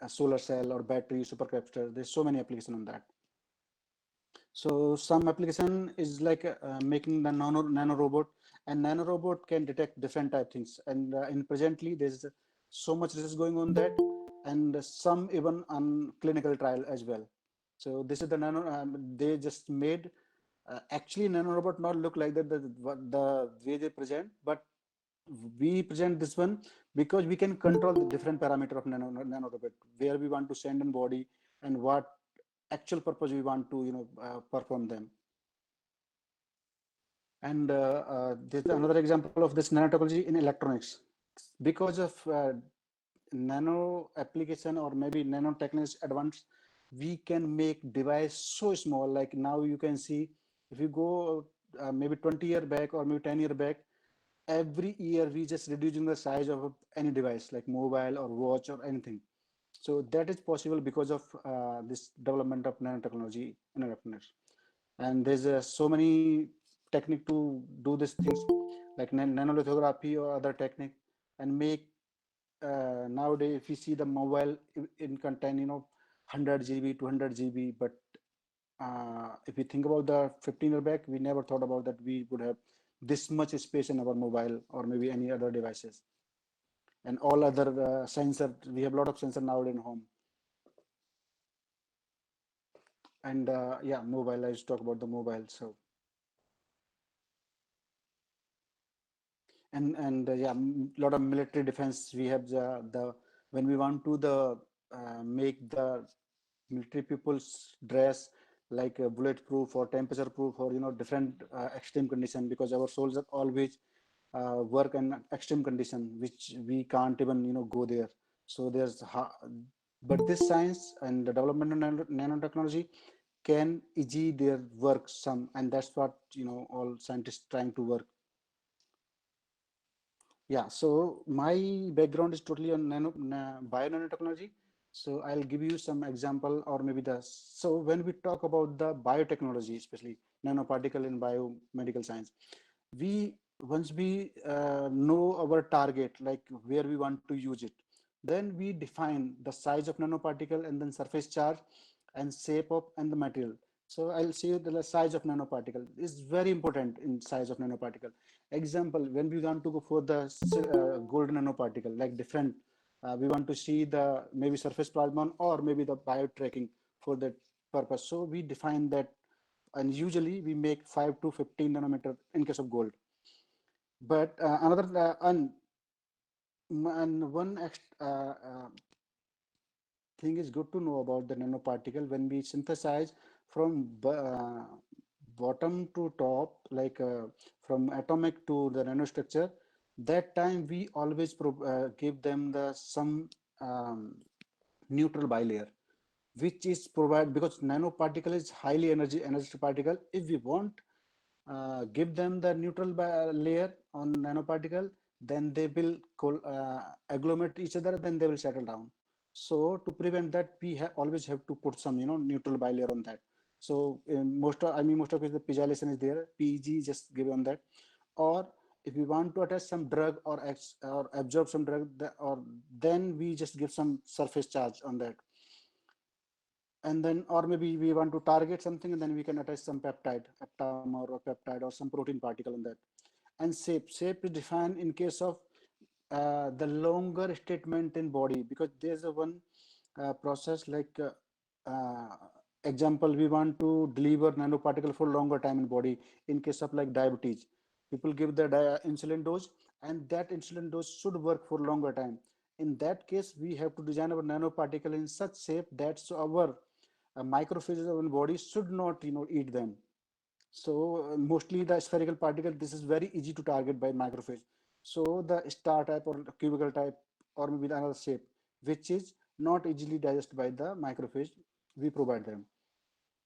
a solar cell or battery supercapacitor. There's so many applications on that. So some application is like making the nano robot, and nano robot can detect different type things. And in presently there's so much research going on that, and some even on clinical trial as well. So this is the nano. They just made actually nano robot not look like that the way they present, but we present this one because we can control the different parameter of nano robot, where we want to send in body and what actual purpose we want to perform them. And there's another example of this nanotechnology in electronics. Because of nano application or maybe nanotechnology advanced, we can make device so small. Like now you can see, if you go maybe 20 year back or maybe 10 year back, every year we just reducing the size of any device like mobile or watch or anything. So that is possible because of this development of nanotechnology in electronics. And there's so many technique to do these things like nanolithography or other technique, and make nowadays if you see the mobile in contain 100 GB 200 GB, but if you think about the 15 year back, we never thought about that we would have this much space in our mobile or maybe any other devices. And all other sensor, we have a lot of sensor nowadays in home. And yeah, mobile, I just talk about the mobile. So and yeah, lot of military defense. We have the when we want to the make the military people's dress like bulletproof or temperature proof or different extreme condition, because our soldiers always work in extreme condition which we can't even go there. So but this science and the development of nanotechnology can easy their work some, and that's what all scientists trying to work. Yeah, so my background is totally on bio nanotechnology. So I'll give you some example or maybe so when we talk about the biotechnology, especially nanoparticle in biomedical science, once we know our target, like where we want to use it, then we define the size of nanoparticle and then surface charge and shape of and the material. So I'll see the size of nanoparticle is very important in size of nanoparticle. Example, when we want to go for the gold nanoparticle, like different, we want to see the maybe surface plasmon or maybe the bio tracking for that purpose. So we define that, and usually we make 5 to 15 nanometer in case of gold. But another and one thing is good to know about the nanoparticle. When we synthesize from bottom to top, like from atomic to the nanostructure, that time we always give them the some neutral bilayer, which is provided because nanoparticle is highly energetic particle. If we want give them the neutral layer on nanoparticle, then they will agglomerate each other, then they will settle down. So to prevent that, we always have to put some neutral bilayer on that. So most of cases the pixelation is there, PEG just give on that. Or If we want to attach some drug or absorb some drug, or then we just give some surface charge on that. And then, or maybe we want to target something, and then we can attach some peptide, aptamer or peptide or some protein particle on that. And shape is defined in case of the longer statement in body, because there's a one process like uh, example, we want to deliver nanoparticle for longer time in body. In case of like diabetes, people give the insulin dose, and that insulin dose should work for longer time. In that case, we have to design our nanoparticle in such shape that so our microphages of our body should not eat them. So mostly the spherical particle, this is very easy to target by macrophage. So the star type or cubicle type or maybe another shape which is not easily digested by the macrophage, we provide them.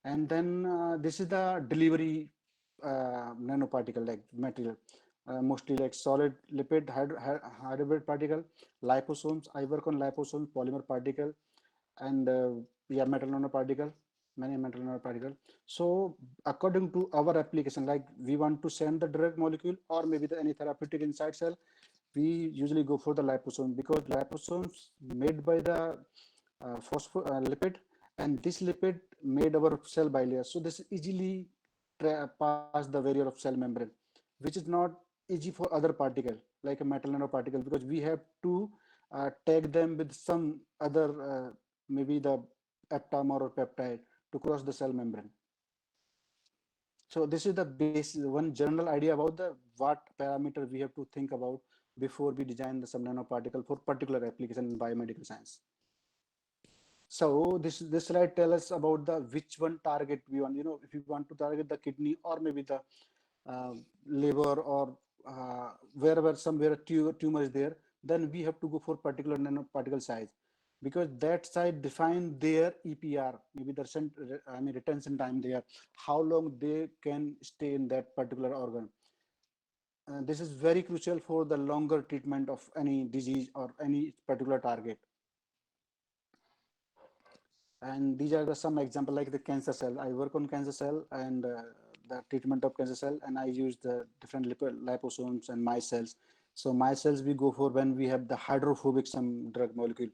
And then this is the delivery nanoparticle like material, mostly like solid lipid hybrid particle, liposomes. I work on liposomes, polymer particle, and yeah, metal nanoparticle, many metal nanoparticle. So according to our application, like we want to send the drug molecule or maybe any therapeutic inside cell, we usually go for the liposome, because liposomes made by the lipid, and this lipid made our cell bilayer. So this easily pass the barrier of cell membrane, which is not easy for other particle like a metal nanoparticle, because we have to tag them with some other maybe the aptamer or peptide to cross the cell membrane. So this is the base, one general idea about the what parameter we have to think about before we design the some nanoparticle for particular application in biomedical science. So this slide tell us about the which one target we want. If you want to target the kidney or maybe the liver or wherever somewhere a tumor is there, then we have to go for particular nanoparticle size, because that size define their EPR, maybe the retention time there, how long they can stay in that particular organ. This is very crucial for the longer treatment of any disease or any particular target. And these are the some example like the cancer cell. I work on cancer cell and the treatment of cancer cell, and I use the different liposomes and my cells. So my cells we go for when we have the hydrophobic some drug molecule,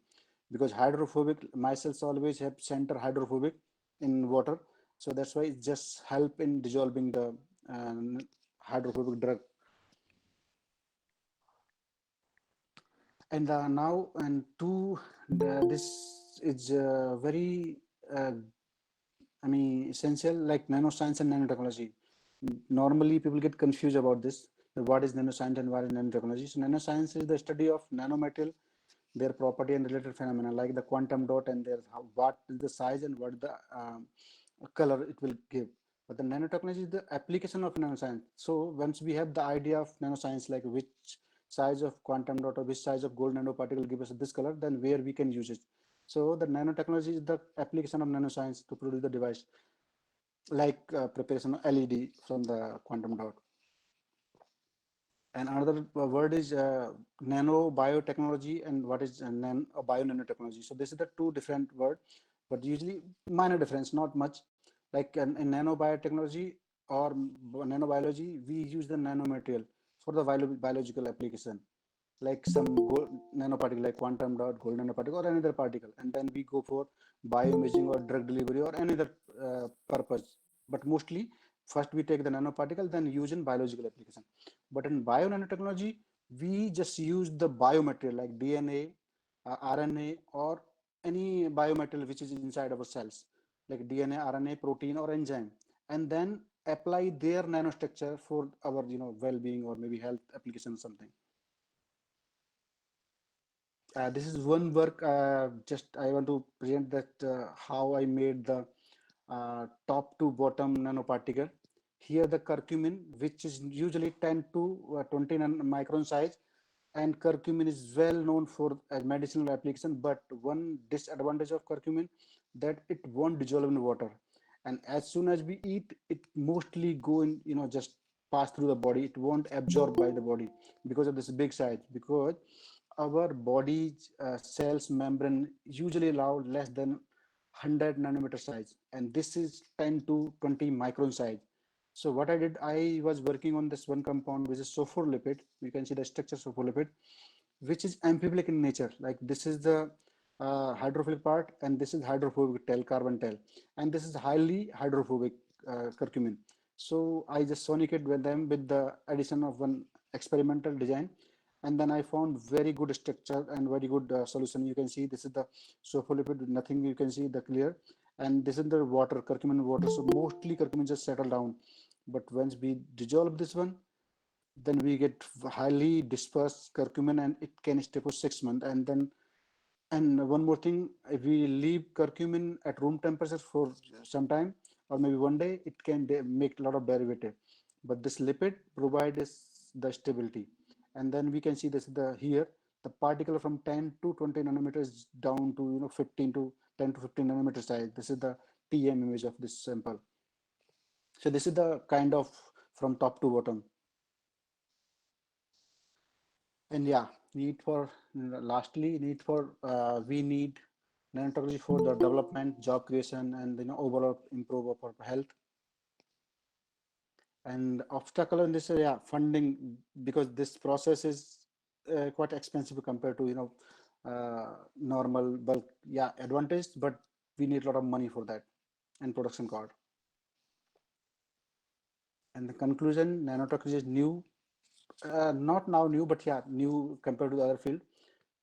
because hydrophobic my cells always have center hydrophobic in water. So that's why it just help in dissolving the hydrophobic drug. And now and two, this is very essential, like nanoscience and nanotechnology. Normally, people get confused about this. What is nanoscience and what is nanotechnology? So, nanoscience is the study of nanomaterial, their property and related phenomena, like the quantum dot and what is the size and what the color it will give. But the nanotechnology is the application of nanoscience. So, once we have the idea of nanoscience, like which size of quantum dot or which size of gold nanoparticle give us this color, then where we can use it. So the nanotechnology is the application of nanoscience to produce the device, like preparation of LED from the quantum dot. And another word is nano biotechnology, and what is bio nanotechnology. So this is the two different word, but usually minor difference, not much. Like in nano biotechnology or nanobiology, we use the nanomaterial for the biological application, like some nanoparticle like quantum dot, gold nanoparticle, or another particle, and then we go for bioimaging or drug delivery or another purpose. But mostly first we take the nanoparticle, then use in biological application. But in bio nanotechnology, we just use the biomaterial like DNA, RNA, or any biomaterial which is inside our cells, like DNA, RNA, protein, or enzyme, and then apply their nanostructure for our well-being or maybe health application or something. This is one work. Just I want to present that how I made the top to bottom nanoparticle. Here the curcumin, which is usually 10 to 20 micron size, and curcumin is well known for medicinal application. But one disadvantage of curcumin that it won't dissolve in water, and as soon as we eat, it mostly go in just pass through the body. It won't absorb by the body because of this big size. Because our body's cells membrane usually allow less than 100 nanometer size, and this is 10 to 20 micron size. So what I did, I was working on this one compound which is sulfolipid. You can see the structure sulfolipid, which is amphiphilic in nature. Like this is the hydrophilic part, and this is hydrophobic tail, carbon tail, and this is highly hydrophobic curcumin. So I just sonicated with them with the addition of one experimental design, and then I found very good structure and very good solution. You can see this is the sulfolipid, nothing you can see the clear, and this is the water, curcumin water. So mostly curcumin just settle down, but once we dissolve this one, then we get highly dispersed curcumin, and it can stay for 6 months. And then, and one more thing, if we leave curcumin at room temperature for some time, or maybe one day, it can make a lot of derivative. But this lipid provides the stability. And then we can see this the here, the particle from 10 to 20 nanometers down to 15 to 10 to 15 nanometer size. This is the TM image of this sample. So this is the kind of from top to bottom. And yeah, need for lastly, need for we need nanotechnology for the development, job creation, and overall improve of our health. And obstacle in this area, funding, because this process is quite expensive compared to normal bulk. Yeah, advantage, but we need a lot of money for that and production card. And the conclusion, nanotechnology is new, not now new, but yeah, new compared to the other field,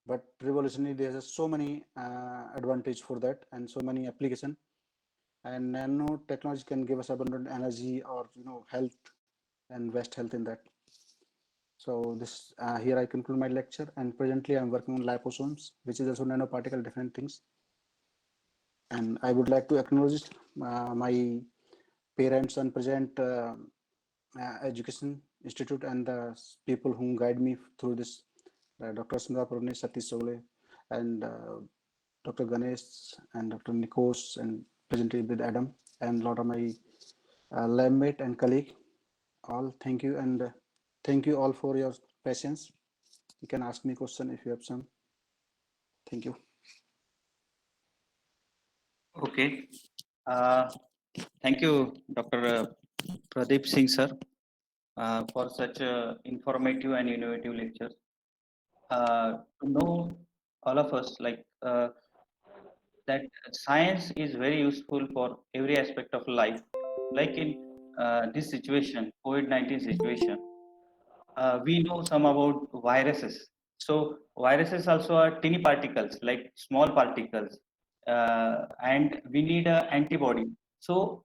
but revolutionary. There's so many advantage for that and so many application. And nanotechnology can give us abundant energy or health and best health in that. So this here I conclude my lecture, and presently I'm working on liposomes, which is also nanoparticle different things. And I would like to acknowledge my parents and present education institute and the people who guide me through this, Dr. Sundar Purni, Satish Sogle, and Dr. Ganesh and Dr. Nikos, and presently with Adam and a lot of my lab mate and colleague. All thank you, and thank you all for your patience. You can ask me question if you have some. Thank you. Okay. Uh, Thank you, Dr. Pradeep Singh, sir, for such informative and innovative lecture. To know all of us, like that science is very useful for every aspect of life. Like in this situation, COVID-19 situation, we know some about viruses. So viruses also are tiny particles, like small particles, and we need an antibody. So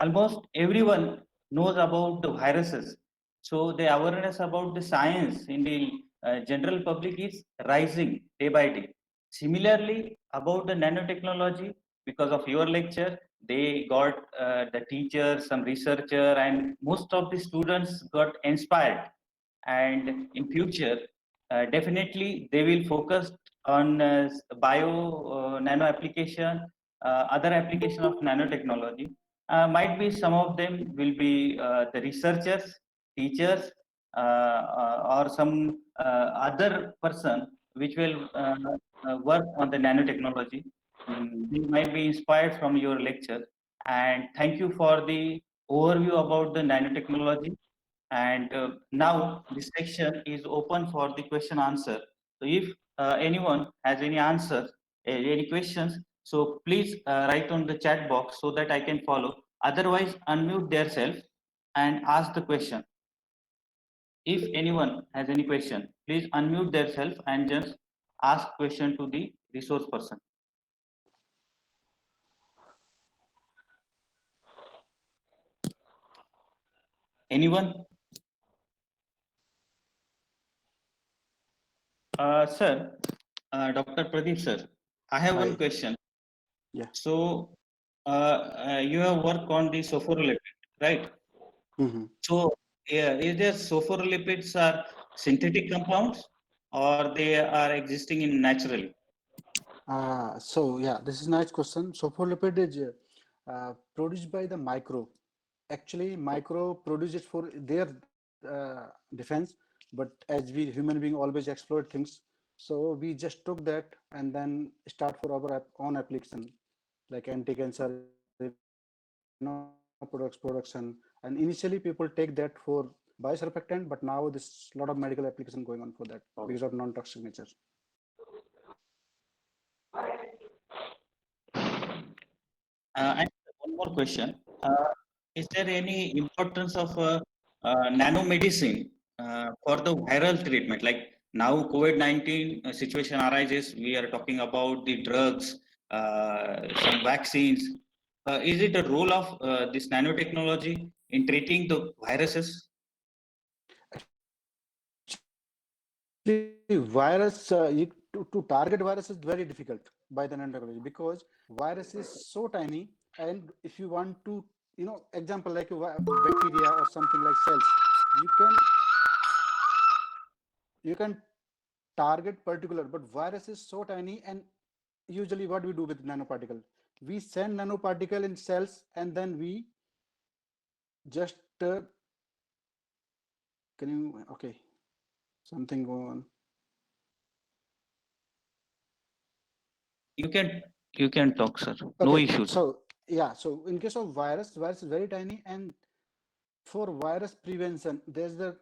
almost everyone knows about the viruses. So the awareness about the science in the general public is rising day by day. Similarly, about the nanotechnology, because of your lecture, they got the teachers, some researcher, and most of the students got inspired. And in future, definitely they will focus on bio nano application, other application of nanotechnology. Might be some of them will be the researchers, teachers, or some other person which will work on the nanotechnology. They might be inspired from your lecture. And thank you for the overview about the nanotechnology. And now this section is open for the question answer. So if anyone has any answer, any questions, so please write on the chat box so that I can follow. Otherwise, unmute themselves and ask the question. If anyone has any question, please unmute themselves and just ask question to the resource person. Anyone? Sir, Dr. Pradeep sir, I have one Hi. question. Yeah. So you have worked on the sulfolipid, right? Mm-hmm. So is there sulfolipids are synthetic compounds or they are existing in naturally? So yeah, this is a nice question. So phospholipid is produced by the micro. Actually, micro produce it for their defense, but as we human being always exploit things, so we just took that and then start for our own application, like anti-cancer, all things. products production. And initially people take that for biosurfactant, but now there's a lot of medical application going on for that because of non-toxic nature. And one more question. Is there any importance of nanomedicine for the viral treatment? Like now COVID-19 situation arises, we are talking about the drugs, some vaccines. Is it a role of this nanotechnology in treating the viruses? The virus, to target virus is very difficult by the nanotechnology because virus is so tiny, and if you want to, example like a bacteria or something like cells, you can target particular, but virus is so tiny. And usually what we do with nanoparticle, we send nanoparticle in cells, and then we just can you okay something go on. You can talk, sir. No Okay, issues. so yeah, so in case of virus is very tiny, and for virus prevention, there's the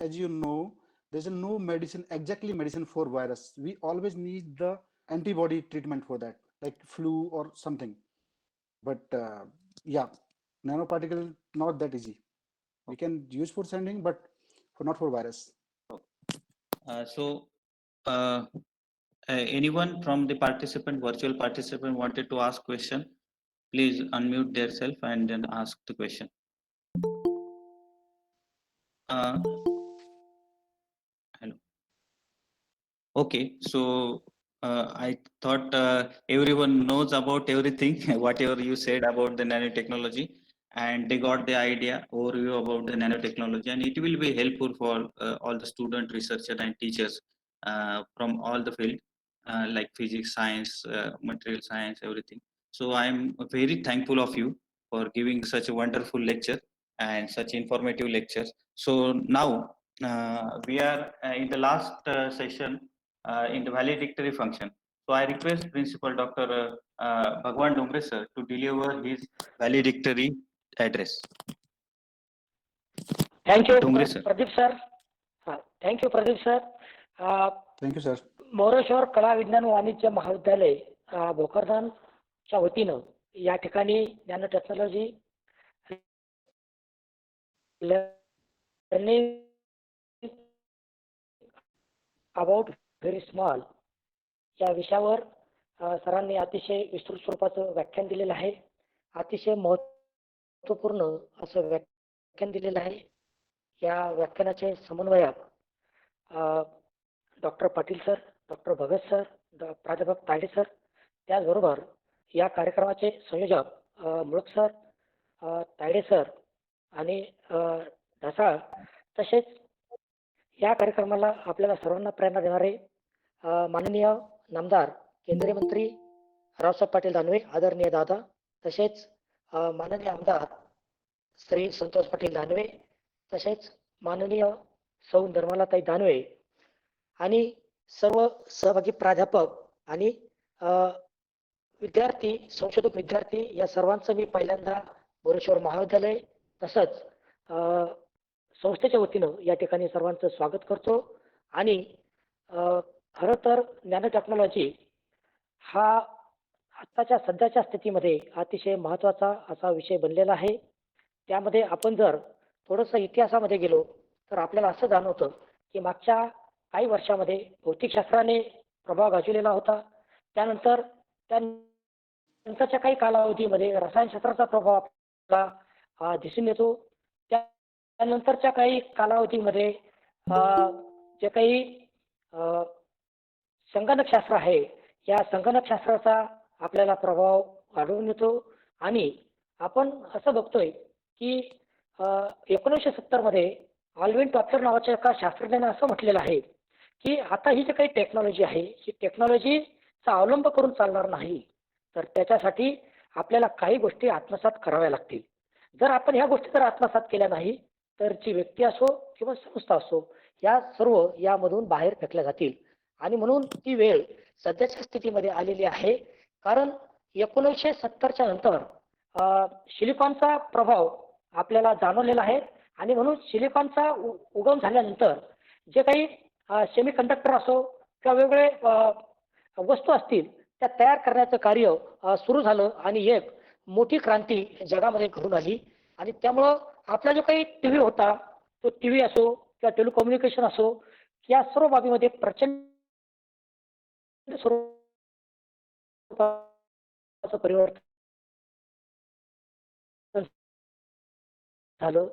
as you know, there's no medicine, exactly medicine for virus. We always need the antibody treatment for that, like flu or something. But yeah, nanoparticle not that easy. We can use for sending, but for not for virus. So anyone from the virtual participant wanted to ask question, please unmute themselves and then ask the question. Hello. Okay, so I thought everyone knows about everything, whatever you said about the nanotechnology, and they got the idea overview about the nanotechnology, and it will be helpful for all the student, researchers, and teachers from all the field, like physics, science, material science, everything. So I'm very thankful of you for giving such a wonderful lecture and such informative lectures. So now we are in the last session in the valedictory function. So I request Principal Dr. Bhagwan Dongre sir to deliver his valedictory address. Thank you, Dongre sir. Pradeep sir. Thank you, Pradeep sir. Thank you, sir. Moreshwar कला विज्ञान वाणिज्य महाविद्यालय भोकरदनच्या वतीनं या ठिकाणी nano technology learning about very small या विषयावर सरांनी अतिशय विस्तृत स्वरूपाचं व्याख्यान दिलेलं आहे. अतिशय महत्त्वपूर्ण असं व्याख्यान दिलेलं आहे. या व्याख्यानाचे समन्वयक डॉक्टर पाटील सर, डॉक्टर भगत सर, प्राध्यापक तायडे सर, त्याचबरोबर या कार्यक्रमाचे संयोजक मुळक सर, तायडे सर आणि ढसाळ, तसेच या कार्यक्रमाला आपल्याला सर्वांना प्रेरणा देणारे माननीय नामदार केंद्रीय मंत्री रावसाहेब पाटील दानवे, आदरणीय दादा, तसेच माननीय आमदार श्री संतोष पाटील दानवे, तसेच माननीय सौ निर्मलाताई दानवे आणि सर्व सहभागी प्राध्यापक आणि विद्यार्थी, संशोधक विद्यार्थी या सर्वांचं मी पहिल्यांदा बोरेश्वर महाविद्यालय तसंच संस्थेच्या वतीनं या ठिकाणी सर्वांचं स्वागत करतो. आणि खरं तर नॅनो टेक्नॉलॉजी हा आत्ताच्या सध्याच्या स्थितीमध्ये अतिशय महत्त्वाचा असा विषय बनलेला आहे. त्यामध्ये आपण जर थोडंसं इतिहासामध्ये गेलो तर आपल्याला असं जाणवतं की मागच्या काही वर्षामध्ये भौतिकशास्त्राने प्रभाव गाजवलेला होता. त्यानंतरच्या काही कालावधीमध्ये रसायनशास्त्राचा प्रभाव आपल्याला दिसून येतो. त्यानंतरच्या काही कालावधीमध्ये जे काही संगणकशास्त्र आहे या संगणकशास्त्राचा आपल्याला प्रभाव आढळून येतो. आणि आपण असं बघतोय की 1970 मध्ये ऑल्विन टॉपलर नावाच्या एका शास्त्रज्ञाने असं म्हटलेलं आहे की आता ही जी काही टेक्नॉलॉजी आहे ही टेक्नॉलॉजीचा अवलंब करून चालणार नाही, तर त्याच्यासाठी आपल्याला काही गोष्टी आत्मसात कराव्या लागतील. जर आपण ह्या गोष्टी जर आत्मसात केल्या नाही तर जी व्यक्ती असो किंवा संस्था असो या सर्व यामधून बाहेर फेकल्या जातील. आणि म्हणून ती वेळ सध्याच्या स्थितीमध्ये आलेली आहे. कारण 1970च्या नंतर सिलिकॉनचा प्रभाव आपल्याला जाणवलेला आहे आणि म्हणून सिलिकॉनचा उगम झाल्यानंतर जे काही सेमी कंडक्टर असो किंवा वेगवेगळे वस्तू असतील त्या तयार करण्याचं कार्य सुरू झालं आणि एक मोठी क्रांती जगामध्ये घडून आली आणि त्यामुळं आपला जो काही टीव्ही होता तो टीव्ही असो किंवा टेलिकम्युनिकेशन असो या सर्व बाबीमध्ये प्रचंड स्वरूपाचं परिवर्तन झालं.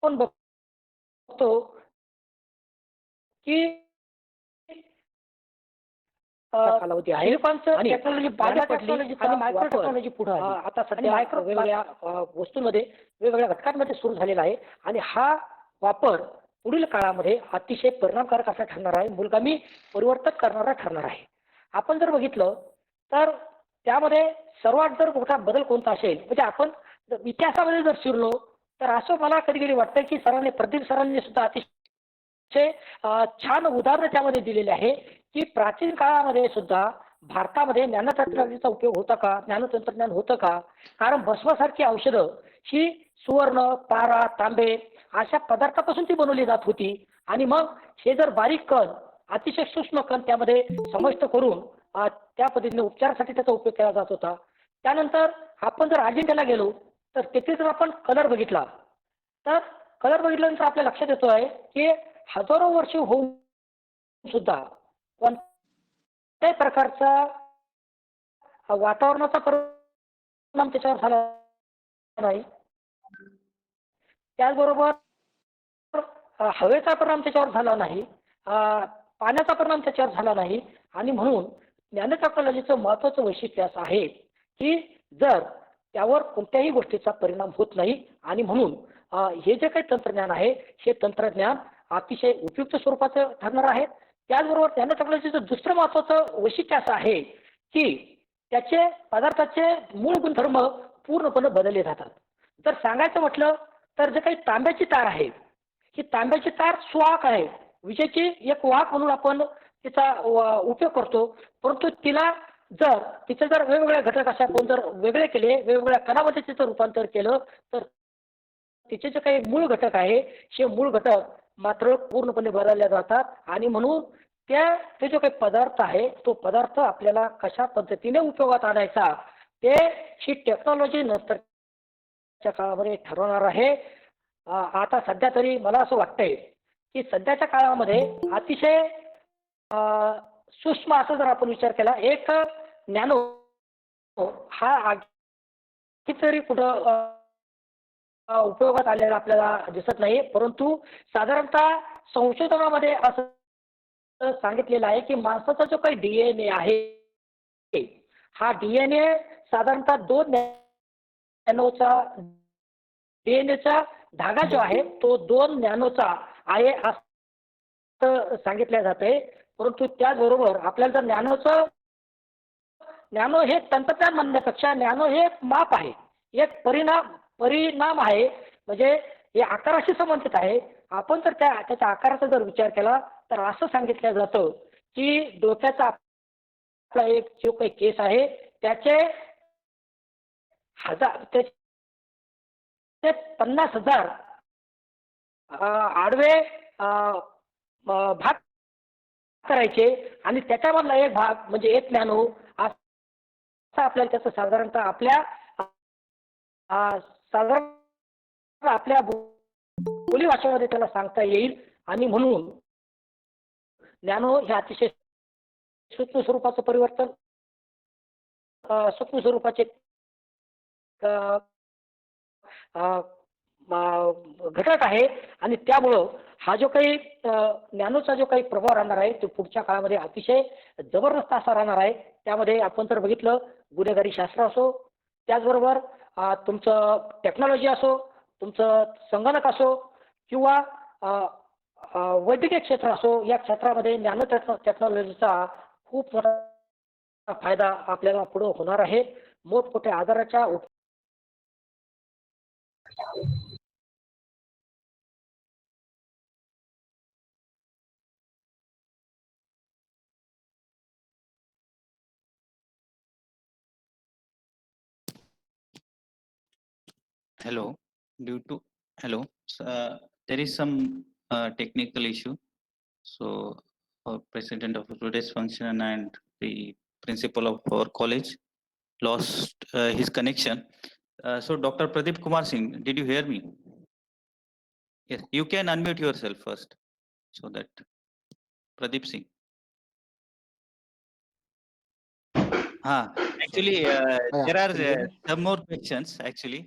आपण बघतो की कालावधी आहे आणि टेक्नॉलॉजी बाहेर पडली आणि मायक्रो टेक्नॉलॉजी पुढे आली. आता सध्या मायक्रो वेगवेगळ्या वस्तूंमध्ये वेगवेगळ्या घटकांमध्ये सुरू झालेला आहे आणि हा वापर पुढील काळामध्ये अतिशय परिणामकारक असा ठरणार आहे, मूलगामी परिवर्तन करणारा ठरणार आहे. आपण जर बघितलं तर त्यामध्ये सर्वात जर मोठा बदल कोणता असेल म्हणजे आपण इतिहासामध्ये जर शिरलो तर असं मला कधी कधी वाटतं की प्रदीप सरांनी सुद्धा अतिशय छान उदाहरण त्यामध्ये दिलेले आहे की प्राचीन काळामध्ये सुद्धा भारतामध्ये नॅनो टेक्नॉलॉजीचा उपयोग होता का, नॅनो तंत्रज्ञान होतं का? कारण भस्मासारखी औषधं ही सुवर्ण, पारा, तांबे अशा पदार्थापासून ती बनवली जात होती आणि मग हे जर बारीक कण अतिशय सूक्ष्म कण त्यामध्ये समाविष्ट करून त्या पद्धतीने उपचारासाठी त्याचा उपयोग केला जात होता. त्यानंतर आपण जर अजिंठ्याला गेलो तर तिथे जर आपण कलर बघितला तर कलर बघितल्यानंतर आपल्या लक्षात येतो आहे की हजारो वर्ष होऊन सुद्धा कोणत्याही प्रकारचा वातावरणाचा परिणाम त्याच्यावर झाला नाही. त्याचबरोबर हवेचा परिणाम त्याच्यावर झाला नाही, पाण्याचा परिणाम त्याच्यावर झाला नाही आणि म्हणून नॅनो टेक्नॉलॉजीचं महत्त्वाचं वैशिष्ट्य असं आहे की जर त्यावर कोणत्याही गोष्टीचा परिणाम होत नाही आणि म्हणून हे जे काही तंत्रज्ञान आहे हे तंत्रज्ञान अतिशय उपयुक्त स्वरूपाचं ठरणार आहे. त्याचबरोबर नॅनो टेक्नॉलॉजीचं दुसरं महत्त्वाचं वैशिष्ट्य असं आहे की त्याचे पदार्थाचे मूळ गुणधर्म पूर्णपणे बदलले जातात. जर सांगायचं म्हटलं तर जे काही तांब्याची तार आहे ही तांब्याची तार सुवाहक आहे, विजेची एक वाहक म्हणून आपण तिचा उपयोग करतो, परंतु तिचे जर वेगवेगळे घटक असे आपण जर वेगळे केले, वेगवेगळ्या कणामध्ये तिचं रूपांतर केलं तर तिचे जे काही मूळ घटक आहे हे मूळ घटक मात्र पूर्णपणे बदलले जातात आणि म्हणून ते जो काही पदार्थ आहे तो पदार्थ आपल्याला कशा पद्धतीने उपयोगात आणायचा ते ही टेक्नॉलॉजी नंतरच्या काळामध्ये ठरवणार आहे. आता सध्या तरी मला असं वाटतंय की सध्याच्या काळामध्ये अतिशय सूक्ष्म असं जर आपण विचार केला एक नॅनो हा कितीतरी कुठं उपयोगात आलेला आपल्याला दिसत नाही, परंतु साधारणतः संशोधनामध्ये असं सांगितलेलं आहे की माणसाचा जो काही DNA आहे हा DNA साधारणतः 2 नॅनोचा DNAचा धागा जो आहे तो 2 नॅनोचा आहे असं सांगितलं जाते. परंतु त्याचबरोबर आपल्याला जर नॅनो हे तंत्रज्ञान म्हणण्यापेक्षा नॅनो हे एक माप आहे, एक परिणाम आहे, म्हणजे हे आकाराशी संबंधित आहे. आपण जर त्याच्या आकाराचा जर विचार केला तर असं सांगितलं जातं की डोक्याचा आपला एक जो काही केस आहे त्याचे 50,000 आडवे भाग करायचे आणि त्याच्यामधला एक भाग म्हणजे 1 नॅनो असं आपल्याला त्याचं साधारणतः आपल्या बोली भाषेमध्ये त्याला सांगता येईल आणि म्हणून नॅनो हे अतिशय सूक्ष्म स्वरूपाचं परिवर्तन सूक्ष्म स्वरूपाचे घटक आहे आणि त्यामुळं हा जो काही नॅनोचा जो काही प्रभाव राहणार आहे तो पुढच्या काळामध्ये अतिशय जबरदस्त असा राहणार आहे. त्यामध्ये आपण जर बघितलं गुन्हेगारी शास्त्र असो, त्याचबरोबर तुमचं टेक्नॉलॉजी असो, तुमचं संगणक असो किंवा वैद्यकीय क्षेत्र असो, या क्षेत्रामध्ये नॅनो टेक्नॉलॉजीचा खूप मोठा फायदा आपल्याला पुढे होणार आहे. मोठमोठ्या आजाराच्या Hello. Due to hello, there is some technical issue. So, our president of today's function and the principal of our college lost his connection. So, Dr. Pradeep Kumar Singh, did you hear me? Yes, you can unmute yourself first, so that Pradeep Singh. Actually, Yeah, there are can you hear me? some more questions actually.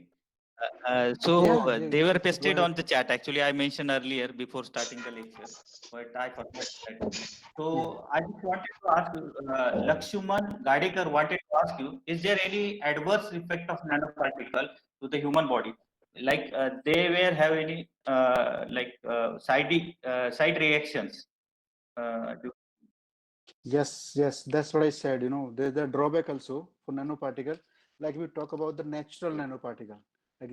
Yeah, They were you go pasted ahead. on the chat. Actually, I mentioned earlier before starting the lecture, but I forgot that. Yeah. So I just wanted to ask you, Lakshuman Gadekar wanted to ask you, is there any adverse effect of nanoparticle to the human body? Like they were have any side reactions? Do- Yes, that's what I said. There's a drawback also for nanoparticle. Like we talk about the natural nanoparticle. Like,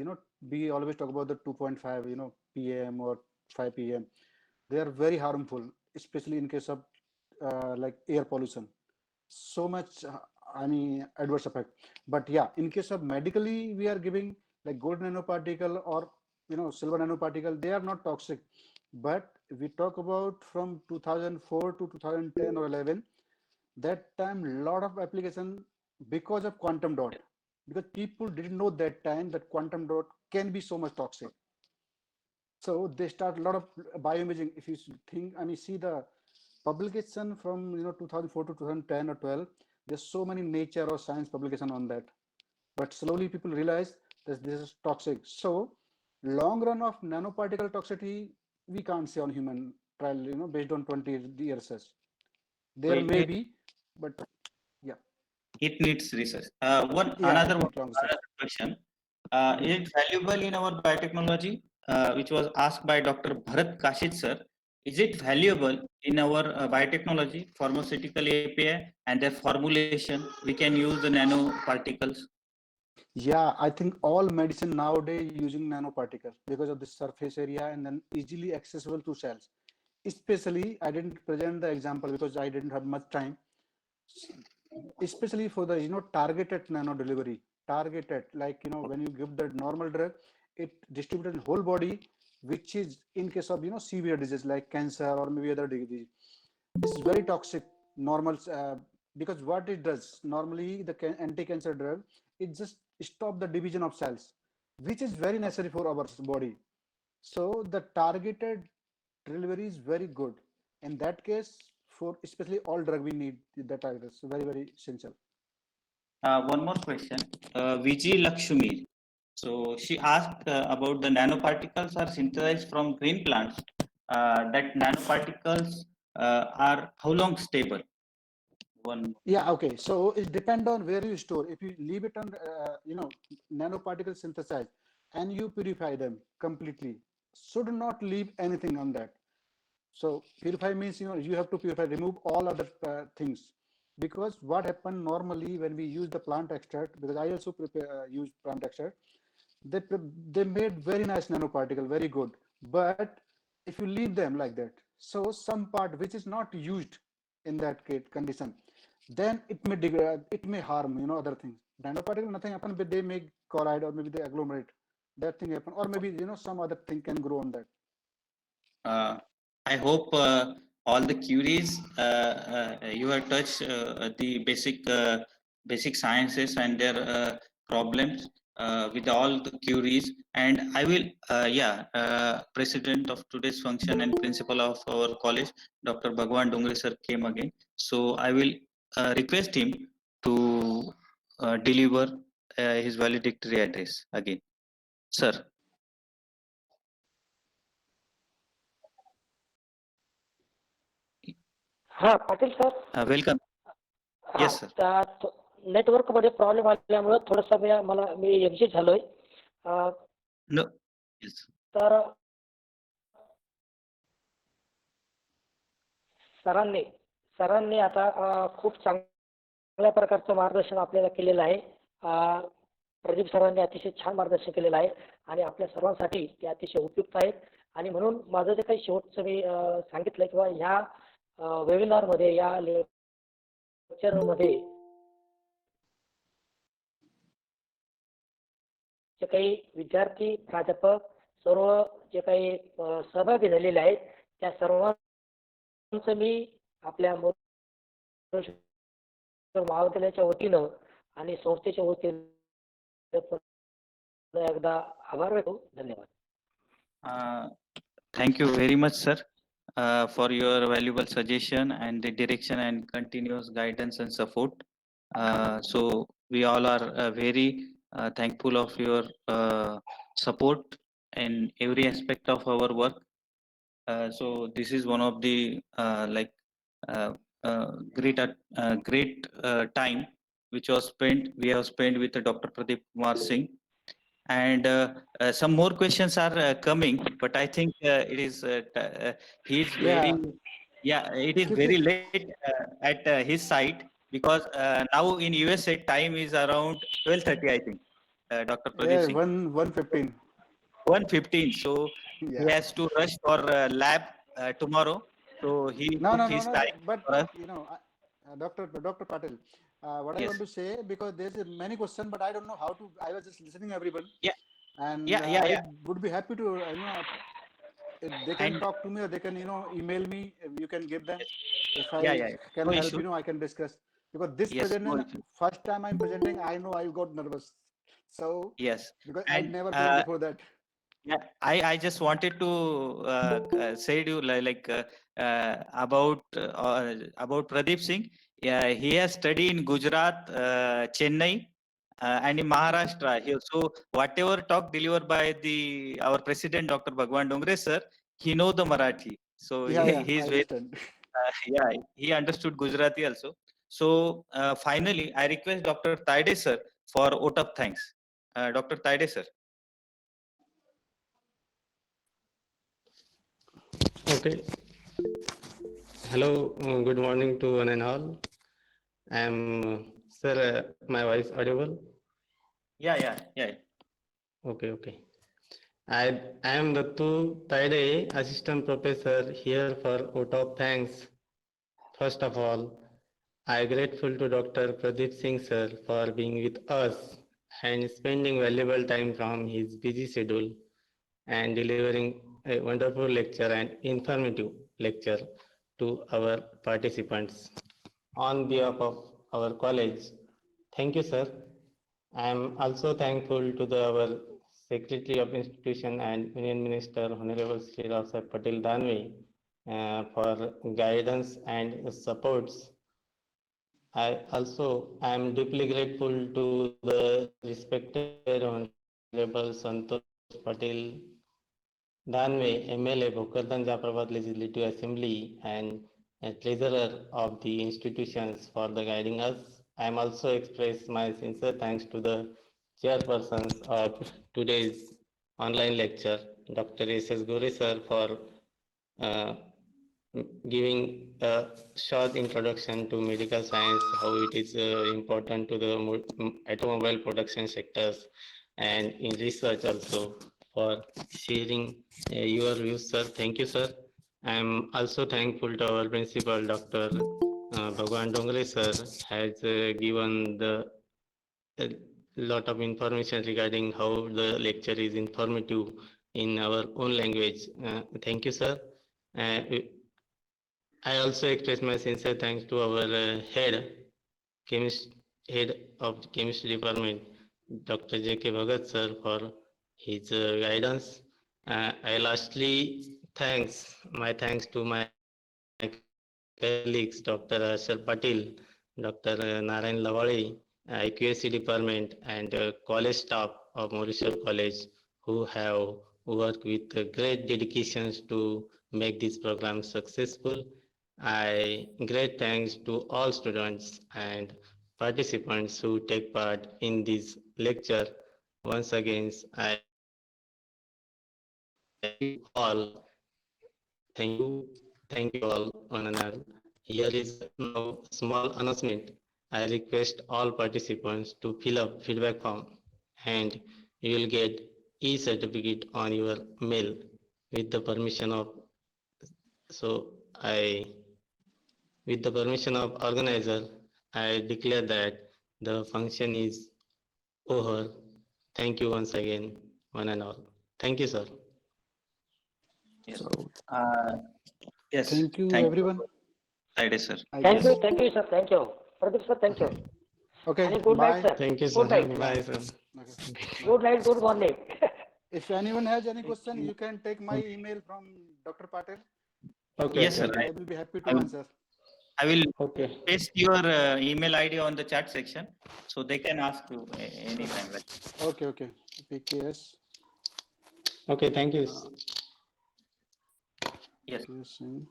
we always talk about the 2.5, PM or 5 PM. They are very harmful, especially in case of like air pollution. So much, adverse effect. But yeah, in case of medically, we are giving like gold nanoparticle or, silver nanoparticle. They are not toxic. But we talk about from 2004 to 2010 or 11, that time lot of application because of quantum dot, because people didn't know that time that quantum dot can be so much toxic. So they start a lot of bioimaging. If you think, see the publication from 2004 to 2010 or 12, there's so many nature or science publication on that. But slowly people realize that this is toxic. So long run of nanoparticle toxicity we can't say on human trial, based on 20 years. So There may be, but yeah. it needs research. Yeah, it needs long research. Another question. Hmm. Is it valuable in our biotechnology, which was asked by Dr. Bharat Kashit sir? Is it valuable in our biotechnology, pharmaceutical API, and their formulation? We can use the nanoparticles. Yeah, I think all medicine nowadays using nanoparticle because of the surface area and then easily accessible to cells. Especially, I didn't present the example because I didn't have much time. Especially for the targeted nano delivery, targeted, like when you give the normal drug, it distributed in whole body, which is in case of severe disease like cancer or maybe other disease. This is very toxic. Normal, because what it does normally, the anti-cancer drug, it just stop the division of cells, which is very necessary for our body. So the targeted delivery is very good. In that case, for especially all drug, we need the target. So very essential. One more question. Vijay Lakshmi. So she asked about the nanoparticles are synthesized from green plants. That nanoparticles are how long stable? One. Yeah, okay. So it depend on where you store. If you leave it on, nanoparticle synthesized and you purify them completely, should not leave anything on that. So purify means, you have to purify, remove all other things. Because what happened normally when we use the plant extract, because I also use plant extract, they they made very nice nanoparticle, very good. But if you leave them like that, so some part which is not used in that condition, then it may degrade, it may harm, other things. Nanoparticle, nothing happen, but they may collide or maybe they agglomerate. That thing happen, or maybe some other thing can grow on that. Uh, I hope all the queries you have touched the basic sciences and their problems with all the queries. And I will, President of today's function and principal of our college, Dr. Bhagwan Dongre sir came again. So I will request him to deliver his valedictory address again, sir. हा Patil sir. Welcome. हा, Yes, sir. त्यात network मध्ये problem आल्यामुळे थोडंसं मी exit झालोय. No. Yes. तर सरांनी आता खूप चांगलं चांगल्या प्रकारचं मार्गदर्शन आपल्याला केलेलं आहे. प्रदीप सरांनी अतिशय छान मार्गदर्शन केलेलं आहे आणि आपल्या सर्वांसाठी ते अतिशय उपयुक्त आहेत. आणि म्हणून माझं जे काही शेवटचं मी सांगितलं किंवा ह्या वेबिनारमध्ये या लेक्चरमध्ये जे काही विद्यार्थी प्राध्यापक सर्व जे काही सहभागी झालेले आहेत त्या सर्वांचं मी आपल्या महाविद्यालयाच्या वतीनं आणि संस्थेच्या वतीनं पुन्हा एकदा आभार व्यक्त. धन्यवाद. Thank you very much, sir, for your valuable suggestion and the direction and continuous guidance and support. So we all are very thankful of your support in every aspect of our work. So this is one of the uh, great time which was spent we have spent with Dr. Pradeep Kumar Singh. And some more questions are coming, but I think it is he's very, Yeah. yeah, it is Excuse very me. late at his side, because now in USA time is around 12:30, I think. Dr. Pradeep Yeah, Singh, 1:15. 1:15, so he Yeah. has to rush for lab tomorrow, so he No, took no, no, his no. time But for us. Dr. Patel, what I Yes, want to say, because there's many questions, but I don't know how to. I was just listening everyone, yeah, and yeah, yeah, I yeah, would be happy to if they can and talk to me, or they can email me. If you can give them. yes, If yeah, I yeah, yeah. can No help, issue. I can discuss, because this Yes, no presentation, issue. first time I'm presenting, I know I got nervous. So Yes, because I and never present before that. yeah, I just wanted to say to you about Pradeep Singh. Yeah, he has studied in Gujarat, Chennai, and in Maharashtra. So whatever talk delivered by the our president, Dr. Bhagwan Dongre sir, he know the Marathi. So Yeah, yeah, he I is very, understand. yeah, he understood Gujarati also. So finally, I request Dr. Taide sir for vote of thanks. Dr. Taide sir. Okay. Hello, good morning to one and all. I'm sir, my voice audible? Yeah, yeah, yeah. Okay. I am Dattu Taide, assistant professor here for vote of thanks. First of all, I grateful to Dr. Pradeep Singh sir for being with us and spending valuable time from his busy schedule and delivering a wonderful lecture and informative lecture to our participants. On behalf of our college, thank you, sir. I am also thankful to our Secretary of Institution and Union Minister, Honorable Sri Rav Patel Danwe, for guidance and supports. I also am deeply grateful to the respected Honorable Santosh Patel Danwe, MLA, Bhokardan Japrabad Legislative Assembly, and Treasurer of the institutions for the guiding us. I am also express my sincere thanks to the chairpersons of today's online lecture, Dr. S.S. Gore sir, for uh, giving a short introduction to medical science, how it is important to the automobile production sectors and in research also, for sharing your views, sir. Thank you, sir. I am also thankful to our principal, Dr. Bhagwan Dongre sir, has given the a lot of information regarding how the lecture is informative in our own language. Thank you, sir. Uh, I also express my sincere thanks to our chemist, head of chemistry department, Dr. J.K. Bhagat sir, for his guidance. I lastly my thanks to my colleagues, Dr. Ashar Patil, Dr. Narayan Lavale, IQAC department, and college staff of Mauritius College, who have worked with great dedications to make this program successful. I great thanks to all students and participants who take part in this lecture. Once again, I thank you all. Thank you all, one and all. Here is now a small announcement. I request all participants to fill up feedback form and you will get e-certificate on your mail with the permission of with the permission of organizer, I declare that the function is over. Thank you once again, one and all. Thank you, sir. Yes. So Yes. thank you, Thank you, everyone. Friday, sir. I Thank guess. you, sir. Thank you. Pradeep sir, thank you. Okay. And good night, Bye. sir. Thank you, sir. Good night. Bye, sir. Okay. Good night, good morning. If anyone has any question, you can take my email from Dr. Patel. Okay, Yes, okay, sir. okay. I will be happy I to will, answer. I will Okay. paste your email ID on the chat section, so they can ask you anytime. Right? Okay. PKS. Okay, thank you. Yes. PKS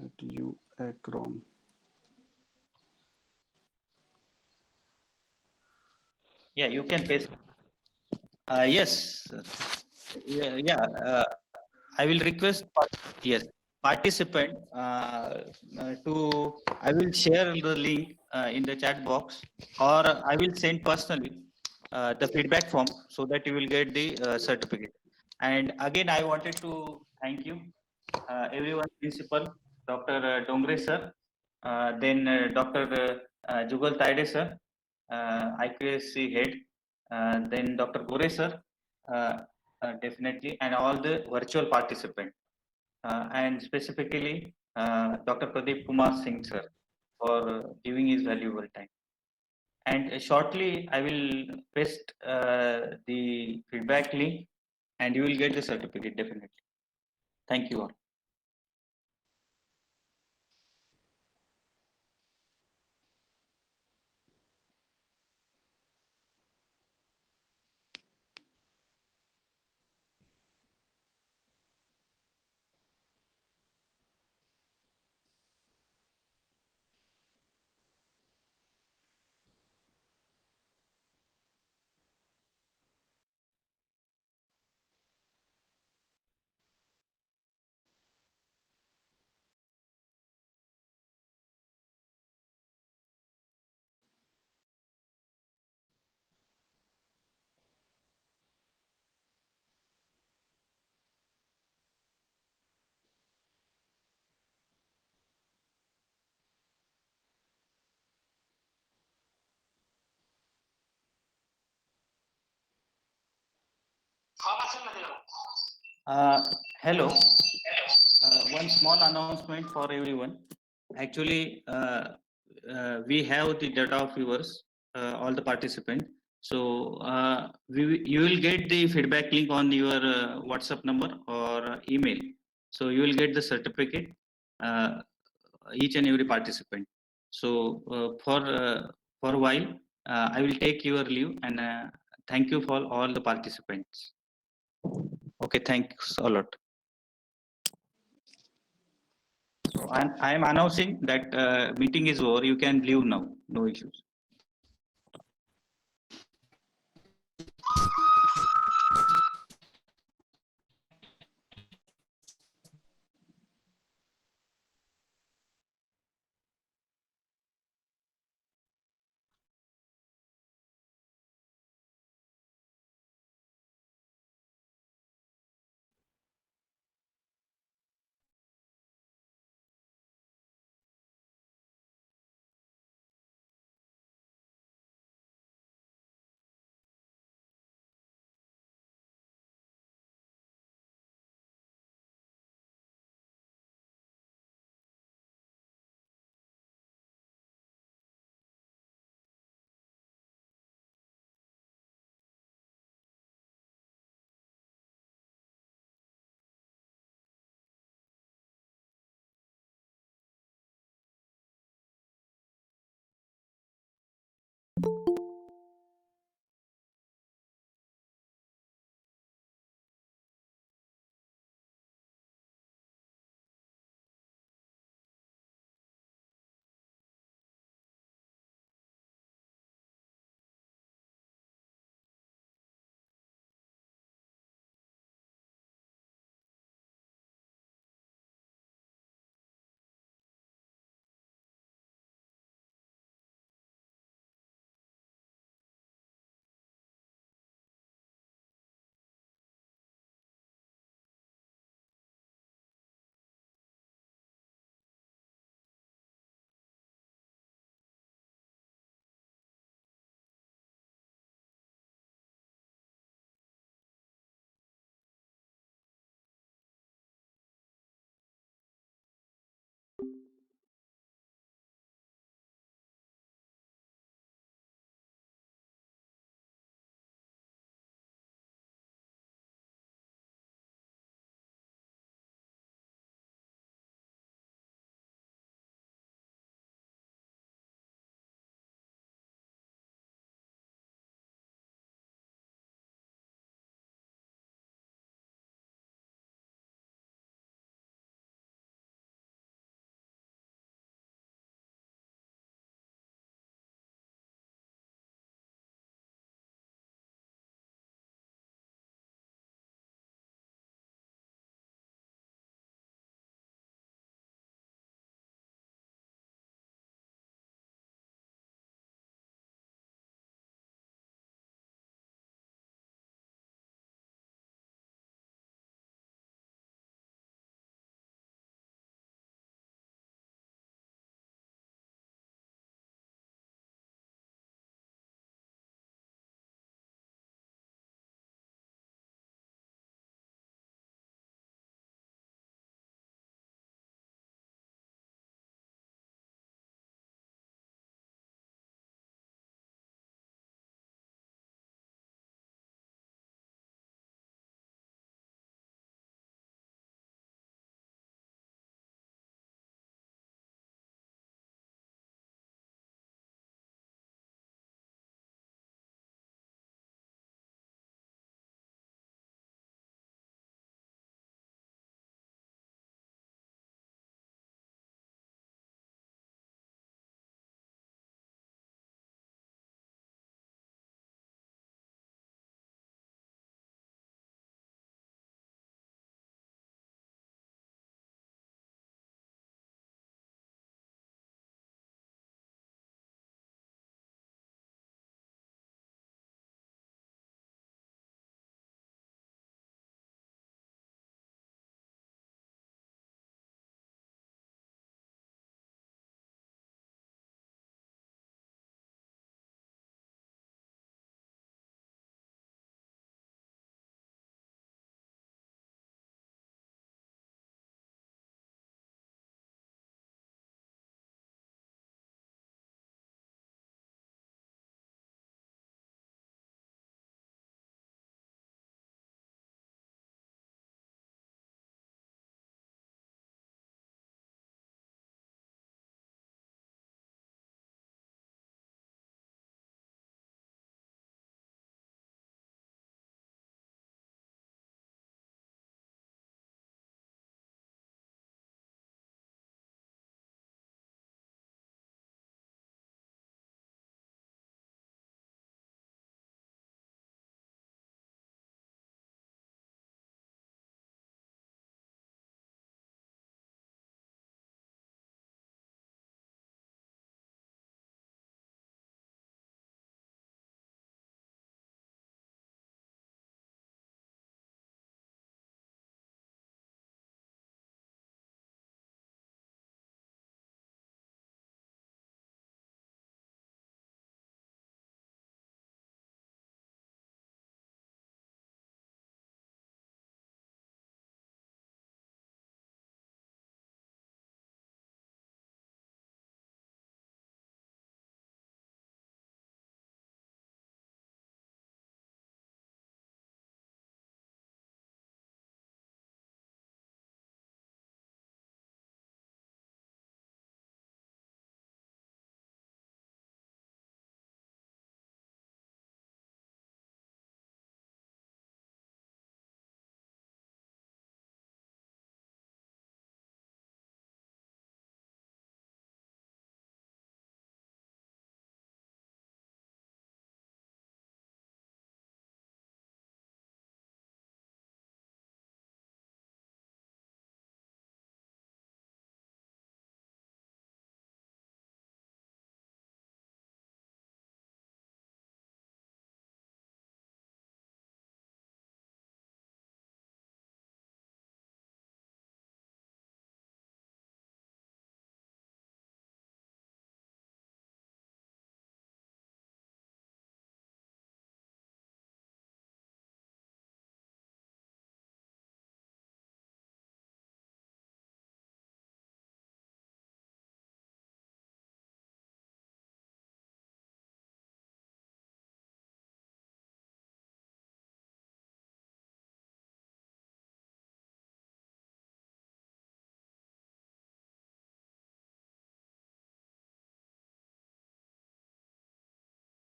at UACROM. Yeah, you can paste. Yes, sir. Yeah. I will request. Yes, participant to. I will share the link in the chat box, or I will send personally the feedback form so that you will get the certificate. And again, I wanted to thank you, everyone, principal, Dr. Dongre sir, then Dr. Jugal Taide sir, IQAC head, then Dr. Gore sir, definitely, and all the virtual participants, and specifically Dr. Pradeep Kumar Singh sir for giving his valuable time. And shortly, I will paste the feedback link, and you will get the certificate definitely. Thank you all. Hello. One small announcement for everyone. Actually, we have the data of yours, all the participants. So you will get the feedback link on your WhatsApp number or email. So you will get the certificate, uh, each and every participant. So for a while, I will take your leave, and thank you for all the participants. Okay, thanks a lot. So I am announcing that meeting is over. You can leave now. No issues.